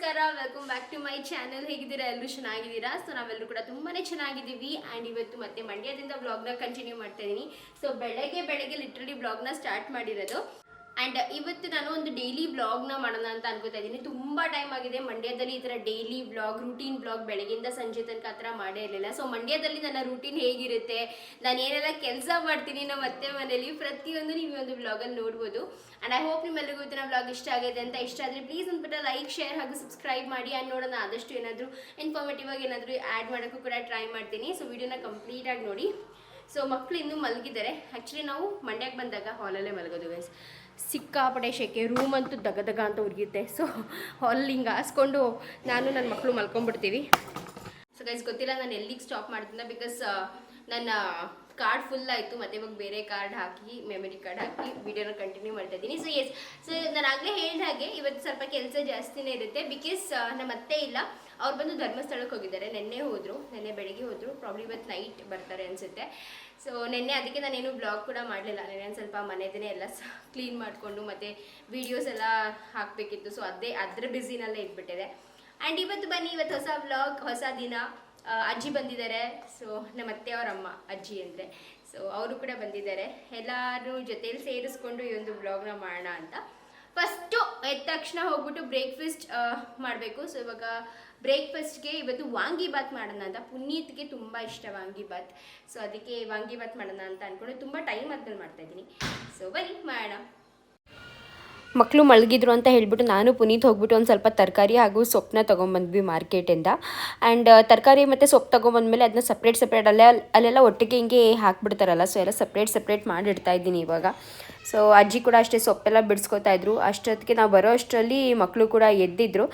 ನಮಸ್ಕಾರ, welcome back to my channel. ಹೇಗಿದ್ದೀರಾ? ಎಲ್ಲರೂ ಚೆನ್ನಾಗಿದ್ದೀರಾ? ಸೊ ನಾವೆಲ್ಲರೂ ಕೂಡ ತುಂಬಾನೇ ಚೆನ್ನಾಗಿದ್ದೀವಿ. ಆ್ಯಂಡ್ ಇವತ್ತು ಮತ್ತೆ ಮಂಡ್ಯದಿಂದ ಬ್ಲಾಗ್ನ ಕಂಟಿನ್ಯೂ ಮಾಡ್ತಾ ಇದ್ದೀನಿ. ಸೊ ಬೆಳಗ್ಗೆ ಲಿಟ್ರಲಿ ಬ್ಲಾಗ್ನ ಸ್ಟಾರ್ಟ್ ಮಾಡಿರೋದು. ಆ್ಯಂಡ್ ಇವತ್ತು ನಾನು ಒಂದು ಡೈಲಿ ಬ್ಲಾಗ್ನ ಮಾಡೋಣ ಅಂತ ಅನ್ಕೋತಾ ಇದ್ದೀನಿ. ತುಂಬ ಟೈಮ್ ಆಗಿದೆ ಮಂಡ್ಯದಲ್ಲಿ ಈ ಥರ ಡೈಲಿ ಬ್ಲಾಗ್, ರೂಟೀನ್ ಬ್ಲಾಗ್ ಬೆಳಗ್ಗೆಯಿಂದ ಸಂಜೆ ತನಕ ಆ ಥರ ಮಾಡೇ ಇರಲಿಲ್ಲ. ಸೊ ಮಂಡ್ಯದಲ್ಲಿ ನನ್ನ ರೂಟೀನ್ ಹೇಗಿರುತ್ತೆ, ನಾನು ಏನೆಲ್ಲ ಕೆಲಸ ಮಾಡ್ತೀನಿ ನಮ್ಮ ಅತ್ತೆ ಮನೇಲಿ, ಪ್ರತಿಯೊಂದು ನೀವು ಒಂದು ಬ್ಲಾಗಲ್ಲಿ ನೋಡ್ಬೋದು. ಆ್ಯಂಡ್ ಐ ಹೋಪ್ ನಿಮ್ಮೆಲ್ಲರಿಗೂ ಇವತ್ತಿನ ಬ್ಲಾಗ್ ಇಷ್ಟ ಆಗಿದೆ ಅಂತ. ಇಷ್ಟ ಆದರೆ ಪ್ಲೀಸ್ ಅಂದ್ಬಿಟ್ಟು ಲೈಕ್, ಶೇರ್ ಹಾಗೂ ಸಬ್ಸ್ಕ್ರೈಬ್ ಮಾಡಿ. ಆ್ಯಂಡ್ ನೋಡೋಣ ಆದಷ್ಟು ಏನಾದರೂ ಇನ್ಫಾರ್ಮೇಟಿವ್ ಆಗಿ ಏನಾದರೂ ಆ್ಯಡ್ ಮಾಡೋಕ್ಕೂ ಕೂಡ ಟ್ರೈ ಮಾಡ್ತೀನಿ. ಸೊ ವಿಡಿಯೋನ ಕಂಪ್ಲೀಟಾಗಿ ನೋಡಿ. ಸೊ ಮಕ್ಕಳು ಇನ್ನೂ ಮಲಗಿದ್ದಾರೆ. ಆ್ಯಕ್ಚುಲಿ ನಾವು ಮಂಡ್ಯಕ್ಕೆ ಬಂದಾಗ ಹಾಲಲ್ಲೇ ಮಲಗೋದು ಗೈಸ್. ಸಿಕ್ಕಾಪಟ್ಟೆ ಶೆಕೆ, ರೂಮ್ ಅಂತೂ ದಗ ಅಂತ ಉರಿಯುತ್ತೆ. ಸೊ ಹಾಲಲ್ಲಿ ಹಿಂಗೆ ಹಾಸ್ಕೊಂಡು ನಾನು ನನ್ನ ಮಕ್ಕಳು ಮಲ್ಕೊಂಡ್ಬಿಡ್ತೀವಿ. ಸೊ ಗೈಸ್ ಗೊತ್ತಿಲ್ಲ ನಾನು ಎಲ್ಲಿಗೆ ಸ್ಟಾಪ್ ಮಾಡ್ತೀನಿ, ಬಿಕಾಸ್ ನನ್ನ ಕಾರ್ಡ್ ಫುಲ್ ಆಯಿತು. ಮತ್ತು ಇವಾಗ ಬೇರೆ ಕಾರ್ಡ್ ಹಾಕಿ, ಮೆಮರಿ ಕಾರ್ಡ್ ಹಾಕಿ ವಿಡಿಯೋನ ಕಂಟಿನ್ಯೂ ಮಾಡ್ತಾ ಇದ್ದೀನಿ. ಸೊ ನಾನು ಆಗಲೇ ಹೇಳಿದ ಹಾಗೆ ಇವತ್ತು ಸ್ವಲ್ಪ ಕೆಲಸ ಜಾಸ್ತಿನೇ ಇರುತ್ತೆ. ಬಿಕಾಸ್ ನಮ್ಮ ಅತ್ತೆ ಇಲ್ಲ, ಅವ್ರು ಬಂದು ಧರ್ಮಸ್ಥಳಕ್ಕೆ ಹೋಗಿದ್ದಾರೆ. ನೆನ್ನೆ ಬೆಳಗ್ಗೆ ಹೋದರು. ಪ್ರಾಬ್ಲಿ ಇವತ್ತು ನೈಟ್ ಬರ್ತಾರೆ ಅನಿಸುತ್ತೆ. ಸೊ ನೆನ್ನೆ ಅದಕ್ಕೆ ನಾನೇನು ಬ್ಲಾಗ್ ಕೂಡ ಮಾಡಲಿಲ್ಲ. ನೆನ್ನೆ ಒಂದು ಸ್ವಲ್ಪ ಮನೆದೇ ಎಲ್ಲ ಕ್ಲೀನ್ ಮಾಡಿಕೊಂಡು ಮತ್ತು ವೀಡಿಯೋಸ್ ಎಲ್ಲ ಹಾಕಬೇಕಿತ್ತು. ಸೊ ಅದ್ರ ಬ್ಯುಸಿನಲ್ಲೇ ಇದ್ಬಿಟ್ಟಿದೆ. ಆ್ಯಂಡ್ ಇವತ್ತು ಹೊಸ ಬ್ಲಾಗ್, ಹೊಸ ದಿನ. ಅಜ್ಜಿ ಬಂದಿದ್ದಾರೆ. ಸೊ ನಮ್ಮ ಅತ್ತೆಯವ್ರ ಅಮ್ಮ ಅಜ್ಜಿ ಅಂದರೆ, ಸೊ ಅವರು ಕೂಡ ಬಂದಿದ್ದಾರೆ. ಎಲ್ಲರೂ ಜೊತೆಯಲ್ಲಿ ಸೇರಿಸ್ಕೊಂಡು ಈ ಒಂದು ಬ್ಲಾಗ್ನ ಮಾಡೋಣ ಅಂತ. ಫಸ್ಟು ಎದ್ದ ತಕ್ಷಣ ಹೋಗ್ಬಿಟ್ಟು ಬ್ರೇಕ್ಫಾಸ್ಟ್ ಮಾಡಬೇಕು. ಸೊ ಇವಾಗ ಬ್ರೇಕ್ಫಾಸ್ಟ್ಗೆ ಇವತ್ತು ವಾಂಗಿಬಾತ್ ಮಾಡೋಣ ಅಂತ. ಪುನೀತ್ಗೆ ತುಂಬ ಇಷ್ಟ ವಾಂಗಿಬಾತ್. ಸೊ ಅದಕ್ಕೆ ವಾಂಗಿಬಾತ್ ಮಾಡೋಣ ಅಂತ ಅಂದ್ಕೊಂಡು ತುಂಬ ಟೈಮ್ ಆದ್ಮೇಲೆ ಮಾಡ್ತಾಯಿದ್ದೀನಿ. ಸೊ ಬನ್ನಿ ಮಾಡೋಣ. ಮಕ್ಕಳು ಮಲಗಿದ್ರು ಅಂತ ಹೇಳ್ಬಿಟ್ಟು ನಾನು ಪುನೀತ್ ಹೋಗ್ಬಿಟ್ಟು ಒಂದು ಸ್ವಲ್ಪ ತರಕಾರಿ ಹಾಗೂ ಸೊಪ್ಪನ್ನ ತೊಗೊಂಬಂದ್ವಿ ಮಾರ್ಕೆಟಿಂದ. ಆ್ಯಂಡ್ ತರಕಾರಿ ಮತ್ತು ಸೊಪ್ಪು ತೊಗೊಂಬಂದ್ಮೇಲೆ ಅದನ್ನ ಸಪ್ರೇಟ್ ಅಲ್ಲೆಲ್ಲ ಒಟ್ಟಿಗೆ ಹಿಂಗೆ ಹಾಕ್ಬಿಡ್ತಾರಲ್ಲ. ಸೊ ಎಲ್ಲ ಸಪ್ರೇಟ್ ಮಾಡಿಡ್ತಾ ಇದ್ದೀನಿ ಇವಾಗ. ಸೊ ಅಜ್ಜಿ ಕೂಡ ಅಷ್ಟೇ ಸೊಪ್ಪೆಲ್ಲ ಬಿಡಿಸ್ಕೊತಾ ಇದ್ರು. ಅಷ್ಟೊತ್ತಿಗೆ ನಾವು ಬರೋ ಅಷ್ಟರಲ್ಲಿ ಮಕ್ಕಳು ಕೂಡ ಎದ್ದಿದ್ರು.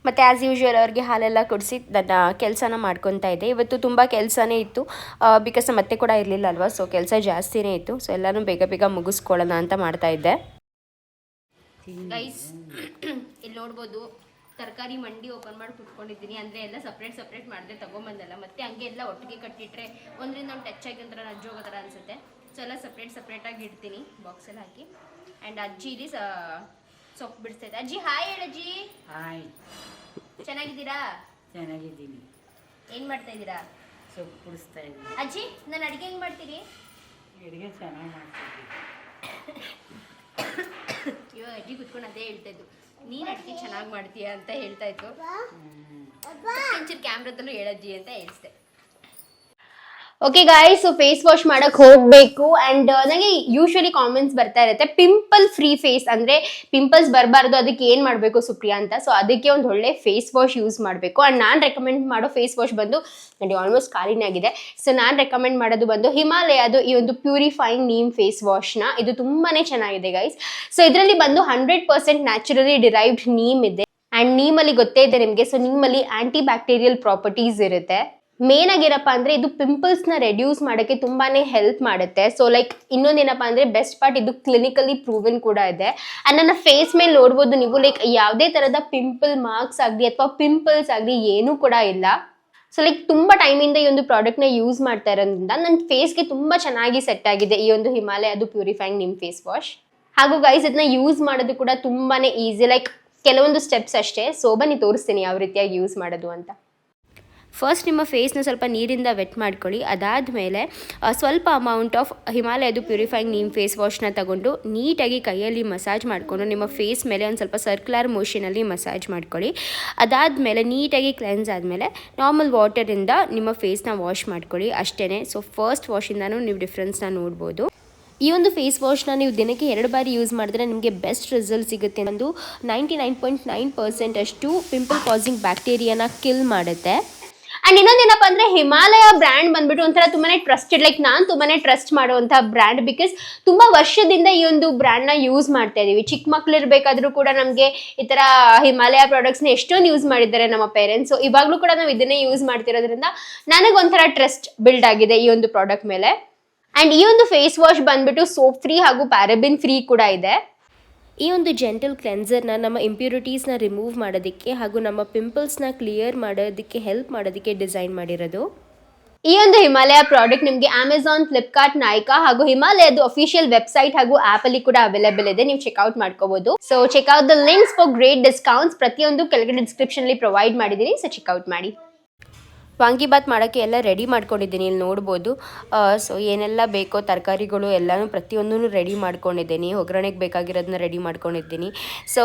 ಮತ್ತು ಆ್ಯಸ್ ಯೂಶ್ವಲ್ ಅವ್ರಿಗೆ ಹಾಲೆಲ್ಲ ಕುಡಿಸಿ ನನ್ನ ಕೆಲಸನ ಮಾಡ್ಕೊತಾ ಇದ್ದೆ. ಇವತ್ತು ತುಂಬ ಕೆಲಸನೇ ಇತ್ತು, ಬಿಕಾಸ್ ನಮ್ಮ ಅತ್ತೆ ಕೂಡ ಇರಲಿಲ್ಲ ಅಲ್ವಾ. ಸೊ ಕೆಲಸ ಜಾಸ್ತಿನೇ ಇತ್ತು. ಸೊ ಎಲ್ಲನೂ ಬೇಗ ಮುಗಿಸ್ಕೊಳ್ಳೋಣ ಅಂತ ಮಾಡ್ತಾಯಿದ್ದೆ. ಗೈಸ್ ಇಲ್ಲಿ ನೋಡ್ಬೋದು, ತರಕಾರಿ ಮಂಡಿ ಓಪನ್ ಮಾಡಿ ಕುಟ್ಕೊಂಡಿದ್ದೀನಿ. ಅಂದರೆ ಎಲ್ಲ ಸಪ್ರೇಟ್ ಮಾಡಿದೆ, ತೊಗೊಂಬಂದಲ್ಲ. ಮತ್ತು ಹಂಗೆ ಎಲ್ಲ ಒಟ್ಟಿಗೆ ಕಟ್ಟಿಟ್ರೆ ಒಂದರಿಂದ ಒಂದು ಟಚ್ ಆಗಿ ಒಂಥರ ನಜ್ಜೋಗೋ ಥರ ಅನಿಸುತ್ತೆ. ಸೊ ಎಲ್ಲ ಸಪ್ರೇಟಾಗಿ ಇಡ್ತೀನಿ ಬಾಕ್ಸಲ್ಲಿ ಹಾಕಿ. ಆ್ಯಂಡ್ ಅಜ್ಜಿ ಇಲ್ಲಿ ಸೊಪ್ಪು ಬಿಡಿಸ್ತೈತೆ. ಅಜ್ಜಿ ಹಾಯ್ ಹೇಳಜ್ಜಿ. ಹಾಯ್, ಚೆನ್ನಾಗಿದ್ದೀರಾ? ಚೆನ್ನಾಗಿದ್ದೀನಿ. ಏನು ಮಾಡ್ತಾ ಇದ್ದೀರಾ? ಸೊಪ್ಪು ಬಿಡಿಸ್ತಾ ಇದ್ದೀನಿ. ಅಜ್ಜಿ ನಾನು ಅಡುಗೆ ಹೆಂಗೆ ಮಾಡ್ತೀರಿ? ಅಡುಗೆ ಚೆನ್ನಾಗಿ ಮಾಡ್ತಿದ್ದೀನಿ. ಇವಾಗ ಅಜ್ಜಿ ಕುತ್ಕೊಂಡು ಅದೇ ಹೇಳ್ತಾ ಇದ್ದು, ನೀನು ಅಡುಗೆ ಚೆನ್ನಾಗಿ ಮಾಡ್ತೀಯಾ ಅಂತ ಹೇಳ್ತಾ ಇತ್ತು. ಒಂಚೂರು ಕ್ಯಾಮ್ರಾದಲ್ಲೂ ಹೇಳಜ್ಜಿ ಅಂತ ಹೇಳಿಸ್ದೆ. Okay guys, so face wash ಮಾಡಕ್ ಹೋಗ್ಬೇಕು. ಅಂಡ್ ನನಗೆ ಯೂಶಲಿ ಕಾಮೆಂಟ್ಸ್ ಬರ್ತಾ ಇರುತ್ತೆ, ಪಿಂಪಲ್ ಫ್ರೀ ಫೇಸ್ ಅಂದ್ರೆ ಪಿಂಪಲ್ಸ್ ಬರಬಾರ್ದು, ಅದಕ್ಕೆ ಏನ್ ಮಾಡಬೇಕು ಸುಪ್ರಿಯಾ ಅಂತ. ಸೊ ಅದಕ್ಕೆ ಒಂದು ಒಳ್ಳೆ ಫೇಸ್ ವಾಶ್ ಯೂಸ್ ಮಾಡಬೇಕು. ಅಂಡ್ ನಾನು ರೆಕಮೆಂಡ್ ಮಾಡೋ ಫೇಸ್ ವಾಶ್ ಬಂದು ನನಗೆ ಆಲ್ಮೋಸ್ಟ್ ಖಾಲಿನೇ ಆಗಿದೆ. ಸೊ ನಾನು ರೆಕಮೆಂಡ್ ಮಾಡೋದು ಬಂದು ಹಿಮಾಲಯದು ಈ ಒಂದು ಪ್ಯೂರಿಫೈಯಿಂಗ್ ನೀಮ್ ಫೇಸ್ ವಾಶ್ನ. ಇದು ತುಂಬಾನೇ ಚೆನ್ನಾಗಿದೆ ಗೈಸ್. ಸೊ ಇದರಲ್ಲಿ ಬಂದು 100% ನ್ಯಾಚುರಲಿ ಡಿರೈವ್ಡ್ ನೀಮ್ ಇದೆ. ಅಂಡ್ ನೀಮಲ್ಲಿ ಗೊತ್ತೇ ಇದೆ ನಿಮಗೆ, ಸೊ ನೀಮಲ್ಲಿ ಆಂಟಿ ಬ್ಯಾಕ್ಟೀರಿಯಲ್ ಪ್ರಾಪರ್ಟೀಸ್ ಇರುತ್ತೆ. ಮೇನ್ ಆಗಿರಪ್ಪ ಅಂದ್ರೆ ಇದು ಪಿಂಪಲ್ಸ್ ನ ರೆಡ್ಯೂಸ್ ಮಾಡಕ್ಕೆ ತುಂಬಾನೇ ಹೆಲ್ಪ್ ಮಾಡುತ್ತೆ. ಸೊ ಲೈಕ್ ಇನ್ನೊಂದೇನಪ್ಪ ಅಂದ್ರೆ ಬೆಸ್ಟ್ ಪಾರ್ಟ್, ಇದು ಕ್ಲಿನಿಕಲಿ ಪ್ರೂವನ್ ಕೂಡ ಇದೆ. ಅಂಡ್ ನನ್ನ ಫೇಸ್ ಮೇಲೆ ನೋಡ್ಬೋದು ನೀವು, ಲೈಕ್ ಯಾವುದೇ ತರದ ಪಿಂಪಲ್ ಮಾರ್ಕ್ಸ್ ಆಗಲಿ ಅಥವಾ ಪಿಂಪಲ್ಸ್ ಆಗಲಿ ಏನೂ ಕೂಡ ಇಲ್ಲ. ಸೊ ಲೈಕ್ ತುಂಬಾ ಟೈಮಿಂದ ಈ ಒಂದು ಪ್ರಾಡಕ್ಟ್ ನ ಯೂಸ್ ಮಾಡ್ತಾ ಇರೋದ್ರಿಂದ ನನ್ನ ಫೇಸ್ಗೆ ತುಂಬಾ ಚೆನ್ನಾಗಿ ಸೆಟ್ ಆಗಿದೆ ಈ ಒಂದು ಹಿಮಾಲಯದು ಪ್ಯೂರಿಫೈಯಿಂಗ್ ನಿಮ್ ಫೇಸ್ ವಾಶ್. ಹಾಗೂ ಗೈಸ್ ಇದನ್ನ ಯೂಸ್ ಮಾಡೋದು ಕೂಡ ತುಂಬಾನೇ ಈಸಿ, ಲೈಕ್ ಕೆಲವೊಂದು ಸ್ಟೆಪ್ಸ್ ಅಷ್ಟೇ. ಸೊ ಬನ್ನಿ ತೋರಿಸ್ತೀನಿ ಯಾವ ರೀತಿಯಾಗಿ ಯೂಸ್ ಮಾಡೋದು ಅಂತ. ಫಸ್ಟ್ ನಿಮ್ಮ ಫೇಸ್ನ ಸ್ವಲ್ಪ ನೀರಿಂದ ವೆಟ್ ಮಾಡ್ಕೊಳ್ಳಿ. ಅದಾದಮೇಲೆ ಸ್ವಲ್ಪ ಅಮೌಂಟ್ ಆಫ್ ಹಿಮಾಲಯದು ಪ್ಯೂರಿಫೈಯಿಂಗ್ ನೀಮ್ ಫೇಸ್ ವಾಶ್ನ ತಗೊಂಡು ನೀಟಾಗಿ ಕೈಯಲ್ಲಿ ಮಸಾಜ್ ಮಾಡಿಕೊಂಡು ನಿಮ್ಮ ಫೇಸ್ ಮೇಲೆ ಒಂದು ಸ್ವಲ್ಪ ಸರ್ಕ್ಯುಲರ್ ಮೋಷನಲ್ಲಿ ಮಸಾಜ್ ಮಾಡ್ಕೊಳ್ಳಿ. ಅದಾದಮೇಲೆ ನೀಟಾಗಿ ಕ್ಲೆನ್ಸ್ ಆದಮೇಲೆ ನಾರ್ಮಲ್ ವಾಟರಿಂದ ನಿಮ್ಮ ಫೇಸ್ನ ವಾಶ್ ಮಾಡ್ಕೊಳ್ಳಿ, ಅಷ್ಟೇ. ಸೊ ಫಸ್ಟ್ ವಾಶಿಂದನೂ ನೀವು ಡಿಫ್ರೆನ್ಸ್ನ ನೋಡ್ಬೋದು. ಈ ಒಂದು ಫೇಸ್ ವಾಶ್ನ ನೀವು ದಿನಕ್ಕೆ 2 ಬಾರಿ ಯೂಸ್ ಮಾಡಿದ್ರೆ ನಿಮಗೆ ಬೆಸ್ಟ್ ರಿಸಲ್ಟ್ ಸಿಗುತ್ತೆ. ಒಂದು 99.9% ಅಷ್ಟು ಪಿಂಪಲ್ ಕಾಸಿಂಗ್ ಬ್ಯಾಕ್ಟೀರಿಯಾನ ಕಿಲ್ ಮಾಡುತ್ತೆ. ಅಂಡ್ ಇನ್ನೊಂದೇನಪ್ಪ ಅಂದ್ರೆ ಹಿಮಾಲಯ ಬ್ರ್ಯಾಂಡ್ ಬಂದ್ಬಿಟ್ಟು ಒಂಥರ ತುಂಬಾನೇ ಟ್ರಸ್ಟೆಡ್, ಲೈಕ್ ನಾನು ತುಂಬಾನೇ ಟ್ರಸ್ಟ್ ಮಾಡುವಂತಹ ಬ್ರ್ಯಾಂಡ್. ಬಿಕಾಸ್ ತುಂಬಾ ವರ್ಷದಿಂದ ಈ ಒಂದು ಬ್ರ್ಯಾಂಡ್ ನ ಯೂಸ್ ಮಾಡ್ತಾ ಇದೀವಿ. ಚಿಕ್ಕ ಮಕ್ಳು ಇರ್ಬೇಕಾದ್ರೂ ಕೂಡ ನಮ್ಗೆ ಈ ತರ ಹಿಮಾಲಯ ಪ್ರಾಡಕ್ಟ್ಸ್ ನ ಎಷ್ಟೊಂದು ಯೂಸ್ ಮಾಡಿದ್ದಾರೆ ನಮ್ಮ ಪೇರೆಂಟ್ಸ್. ಸೊ ಇವಾಗ್ಲೂ ಕೂಡ ನಾವು ಇದನ್ನೇ ಯೂಸ್ ಮಾಡ್ತಿರೋದ್ರಿಂದ ನನಗೊಂಥರ ಟ್ರಸ್ಟ್ ಬಿಲ್ಡ್ ಆಗಿದೆ ಈ ಒಂದು ಪ್ರಾಡಕ್ಟ್ ಮೇಲೆ. ಅಂಡ್ ಈ ಒಂದು ಫೇಸ್ ವಾಶ್ ಬಂದ್ಬಿಟ್ಟು ಸೋಪ್ ಫ್ರೀ ಹಾಗೂ ಪ್ಯಾರಾಬಿನ್ ಫ್ರೀ ಕೂಡ ಇದೆ. ಈ ಒಂದು ಜೆಂಟಲ್ ಕ್ಲೆನ್ಸರ್ನ ನಮ್ಮ ಇಂಪ್ಯೂರಿಟೀಸ್ನ ರಿಮೂವ್ ಮಾಡೋದಕ್ಕೆ ಹಾಗೂ ನಮ್ಮ ಪಿಂಪಲ್ಸ್ನ ಕ್ಲಿಯರ್ ಮಾಡೋದಕ್ಕೆ ಹೆಲ್ಪ್ ಮಾಡೋದಕ್ಕೆ ಡಿಸೈನ್ ಮಾಡಿರೋದು. ಈ ಒಂದು ಹಿಮಾಲಯ ಪ್ರಾಡಕ್ಟ್ ನಿಮಗೆ ಅಮೆಝಾನ್, ಫ್ಲಿಪ್ಕಾರ್ಟ್, ನೈಕಾ ಹಾಗೂ ಹಿಮಾಲಯದ ಅಫಿಷಿಯಲ್ ವೆಬ್ಸೈಟ್ ಹಾಗೂ ಆಪ್ ಅಲ್ಲಿ ಕೂಡ ಅವೈಲೇಬಲ್ ಇದೆ. ನೀವು ಚೆಕ್ಔಟ್ ಮಾಡ್ಕೋಬಹುದು. So check out the links for great discounts. ಪ್ರತಿಯೊಂದು ಕೆಳಗಡೆ ಡಿಸ್ಕ್ರಿಪ್ಷನ್ ಅಲ್ಲಿ ಪ್ರೊವೈಡ್ ಮಾಡಿದೀನಿ. ಸೊ ಚೆಕ್ಔಟ್ ಮಾಡಿ. ವಾಂಗಿಬಾತ್ ಮಾಡೋಕ್ಕೆ ಎಲ್ಲ ರೆಡಿ ಮಾಡ್ಕೊಂಡಿದ್ದೀನಿ, ಇಲ್ಲಿ ನೋಡ್ಬೋದು. ಸೊ ಏನೆಲ್ಲ ಬೇಕೋ ತರಕಾರಿಗಳು ಎಲ್ಲನೂ ಪ್ರತಿಯೊಂದೂ ರೆಡಿ ಮಾಡ್ಕೊಂಡಿದ್ದೀನಿ. ಒಗ್ಗರಣೆಗೆ ಬೇಕಾಗಿರೋದನ್ನ ರೆಡಿ ಮಾಡ್ಕೊಂಡಿದ್ದೀನಿ. ಸೊ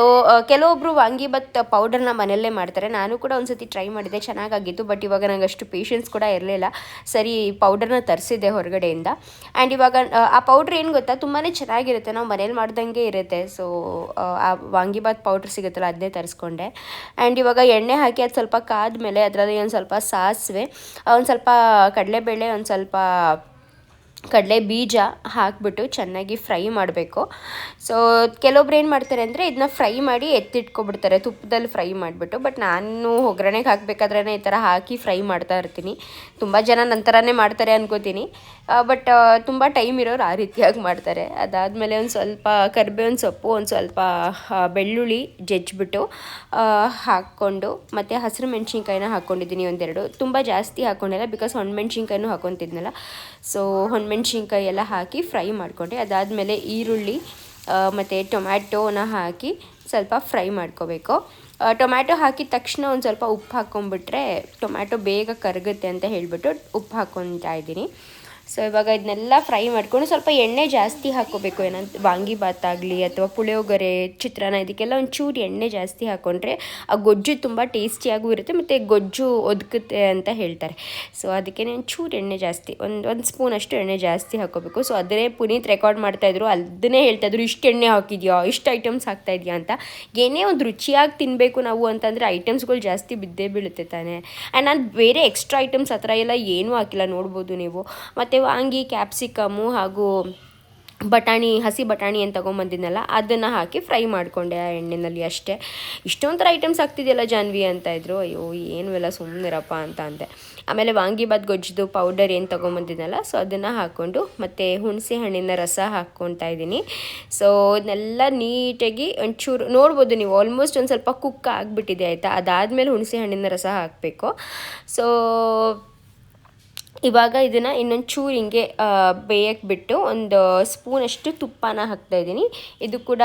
ಕೆಲವೊಬ್ಬರು ವಾಂಗಿಬಾತ್ ಪೌಡರ್ನ ಮನೆಯಲ್ಲೇ ಮಾಡ್ತಾರೆ. ನಾನು ಕೂಡ ಒಂದ್ಸತಿ ಟ್ರೈ ಮಾಡಿದ್ದೆ, ಚೆನ್ನಾಗಾಗಿತ್ತು. ಬಟ್ ಇವಾಗ ನನಗೆ ಅಷ್ಟು ಪೇಷನ್ಸ್ ಕೂಡ ಇರಲಿಲ್ಲ. ಸರಿ ಪೌಡರ್ನ ತರಿಸಿದ್ದೆ ಹೊರಗಡೆಯಿಂದ. ಆ್ಯಂಡ್ ಇವಾಗ ಆ ಪೌಡ್ರ್ ಏನು ಗೊತ್ತಾ, ತುಂಬಾ ಚೆನ್ನಾಗಿರುತ್ತೆ, ನಾವು ಮನೇಲಿ ಮಾಡ್ದಂಗೆ ಇರುತ್ತೆ. ಸೊ ಆ ವಾಂಗಿಬಾತ್ ಪೌಡ್ರ್ ಸಿಗುತ್ತಲ್ಲ, ಅದನ್ನೇ ತರಿಸ್ಕೊಂಡೆ. ಆ್ಯಂಡ್ ಇವಾಗ ಎಣ್ಣೆ ಹಾಕಿ ಅದು ಸ್ವಲ್ಪ ಕಾದ್ಮೇಲೆ ಅದರಲ್ಲಿ ಒಂದು ಸ್ವಲ್ಪ ಸಾಸಿವೆ, ಒಂದು ಸ್ವಲ್ಪ ಕಡಲೆಬೇಳೆ, ಒಂದು ಸ್ವಲ್ಪ ಕಡಲೆ ಬೀಜ ಹಾಕಿಬಿಟ್ಟು ಚೆನ್ನಾಗಿ ಫ್ರೈ ಮಾಡಬೇಕು. ಸೊ ಕೆಲವೊಬ್ರು ಏನು ಮಾಡ್ತಾರೆ ಅಂದರೆ ಇದನ್ನ ಫ್ರೈ ಮಾಡಿ ಎತ್ತಿಟ್ಕೊಬಿಡ್ತಾರೆ, ತುಪ್ಪದಲ್ಲಿ ಫ್ರೈ ಮಾಡಿಬಿಟ್ಟು. ಬಟ್ ನಾನು ಒಗ್ಗರಣೆಗೆ ಹಾಕಬೇಕಾದ್ರೆ ಈ ಥರ ಹಾಕಿ ಫ್ರೈ ಮಾಡ್ತಾ ಇರ್ತೀನಿ. ತುಂಬ ಜನ ನಂತರನೇ ಮಾಡ್ತಾರೆ ಅನ್ಕೋತೀನಿ. ಬಟ್ ತುಂಬ ಟೈಮ್ ಇರೋರು ಆ ರೀತಿಯಾಗಿ ಮಾಡ್ತಾರೆ. ಅದಾದಮೇಲೆ ಒಂದು ಸ್ವಲ್ಪ ಕರಿಬೇವಿನ ಸೊಪ್ಪು, ಒಂದು ಸ್ವಲ್ಪ ಬೆಳ್ಳುಳ್ಳಿ ಜಜ್ಜಿಬಿಟ್ಟು ಹಾಕ್ಕೊಂಡು, ಮತ್ತು ಹಸಿರು ಮೆಣಸಿನ್ಕಾಯಿನ ಹಾಕ್ಕೊಂಡಿದ್ದೀನಿ ಒಂದೆರಡು. ತುಂಬ ಜಾಸ್ತಿ ಹಾಕ್ಕೊಂಡಿಲ್ಲ, ಬಿಕಾಸ್ ಹೊಣಮೆಣ್ಸಿನ್ಕಾಯಿನೂ ಹಾಕ್ಕೊತಿದ್ನಲ್ಲ. ಸೊ ಹೊಣಮೆಣ್ಸಿನ್ಕಾಯಿ ಎಲ್ಲ ಹಾಕಿ ಫ್ರೈ ಮಾಡಿಕೊಂಡೆ. ಅದಾದಮೇಲೆ ಈರುಳ್ಳಿ ಮತ್ತು ಟೊಮ್ಯಾಟೋನ ಹಾಕಿ ಸ್ವಲ್ಪ ಫ್ರೈ ಮಾಡ್ಕೋಬೇಕು. ಟೊಮ್ಯಾಟೊ ಹಾಕಿದ ತಕ್ಷಣ ಒಂದು ಸ್ವಲ್ಪ ಉಪ್ಪು ಹಾಕ್ಕೊಂಬಿಟ್ರೆ ಟೊಮ್ಯಾಟೊ ಬೇಗ ಕರಗುತ್ತೆ ಅಂತ ಹೇಳಿಬಿಟ್ಟು ಉಪ್ಪು ಹಾಕ್ಕೊತಾ ಇದ್ದೀನಿ. ಸೊ ಇವಾಗ ಇದನ್ನೆಲ್ಲ ಫ್ರೈ ಮಾಡ್ಕೊಂಡು ಸ್ವಲ್ಪ ಎಣ್ಣೆ ಜಾಸ್ತಿ ಹಾಕ್ಕೋಬೇಕು. ಏನಂತ ವಾಂಗಿಬಾತ್ ಆಗಲಿ ಅಥವಾ ಪುಳಿಯೋಗರೆ, ಚಿತ್ರಾನ್ನ, ಇದಕ್ಕೆಲ್ಲ ಒಂಚೂರು ಎಣ್ಣೆ ಜಾಸ್ತಿ ಹಾಕ್ಕೊಂಡ್ರೆ ಆ ಗೊಜ್ಜು ತುಂಬ ಟೇಸ್ಟಿಯಾಗೂ ಇರುತ್ತೆ ಮತ್ತು ಗೊಜ್ಜು ಒದಗುತ್ತೆ ಅಂತ ಹೇಳ್ತಾರೆ. ಸೊ ಅದಕ್ಕೆ ಒಂಚೂರು ಎಣ್ಣೆ ಜಾಸ್ತಿ, ಒಂದು ಸ್ಪೂನಷ್ಟು ಎಣ್ಣೆ ಜಾಸ್ತಿ ಹಾಕ್ಕೋಬೇಕು. ಸೊ ಅದೇ ಪುನೀತ್ ರೆಕಾರ್ಡ್ ಮಾಡ್ತಾಯಿದ್ರು, ಅದನ್ನೇ ಹೇಳ್ತಾಯಿದ್ರು, ಇಷ್ಟು ಎಣ್ಣೆ ಹಾಕಿದ್ಯಾ, ಇಷ್ಟು ಐಟಮ್ಸ್ ಹಾಕ್ತಾಯಿದ್ಯಾ ಅಂತ. ಏನೇ ಒಂದು ರುಚಿಯಾಗಿ ತಿನ್ನಬೇಕು ನಾವು ಅಂತಂದರೆ ಐಟಮ್ಸ್ಗಳು ಜಾಸ್ತಿ ಬಿದ್ದೇ ಬೀಳುತ್ತೆ ತಾನೆ. ಆ್ಯಂಡ್ ನಾನು ಬೇರೆ ಎಕ್ಸ್ಟ್ರಾ ಐಟಮ್ಸ್ ಆ ಥರ ಎಲ್ಲ ಏನೂ ಹಾಕಿಲ್ಲ, ನೋಡ್ಬೋದು ನೀವು. ಮತ್ತು ವಾಂಗಿ, ಕ್ಯಾಪ್ಸಿಕಮ್ಮು ಹಾಗೂ ಬಟಾಣಿ, ಹಸಿ ಬಟಾಣಿ ಏನು ತೊಗೊಂಬಂದಿದ್ನಲ್ಲ ಅದನ್ನು ಹಾಕಿ ಫ್ರೈ ಮಾಡಿಕೊಂಡೆ ಆ ಎಣ್ಣೆಯಲ್ಲಿ ಅಷ್ಟೇ. ಇಷ್ಟೊಂಥರ ಐಟಮ್ಸ್ ಆಗ್ತಿದೆಯಲ್ಲ ಜಾನ್ವಿ ಅಂತ ಇದ್ರು. ಅಯ್ಯೋ ಏನು ಎಲ್ಲ ಸುಮ್ಮನಿರಪ್ಪ ಅಂತ ಅಂದೆ. ಆಮೇಲೆ ವಾಂಗಿಬಾತ್ ಗೊಜ್ಜುದು ಪೌಡರ್ ಏನು ತೊಗೊಂಬಂದಿದ್ನಲ್ಲ, ಸೊ ಅದನ್ನು ಹಾಕ್ಕೊಂಡು ಮತ್ತು ಹುಣಸೆ ಹಣ್ಣಿನ ರಸ ಹಾಕ್ಕೊತಾ ಇದ್ದೀನಿ. ಸೊ ಇದನ್ನೆಲ್ಲ ನೀಟಾಗಿ ಒಂಚೂರು ನೋಡ್ಬೋದು ನೀವು, ಆಲ್ಮೋಸ್ಟ್ ಒಂದು ಸ್ವಲ್ಪ ಕುಕ್ ಆಗಿಬಿಟ್ಟಿದೆ ಆಯಿತಾ. ಅದಾದಮೇಲೆ ಹುಣಸೆ ಹಣ್ಣಿನ ರಸ ಹಾಕಬೇಕು. ಸೊ ಇವಾಗ ಇದನ್ನು ಇನ್ನೊಂದು ಚೂರು ಹಿಂಗೆ ಬೇಯಕ್ಕೆ ಬಿಟ್ಟು ಒಂದು ಸ್ಪೂನಷ್ಟು ತುಪ್ಪನ ಹಾಕ್ತಾಯಿದ್ದೀನಿ. ಇದು ಕೂಡ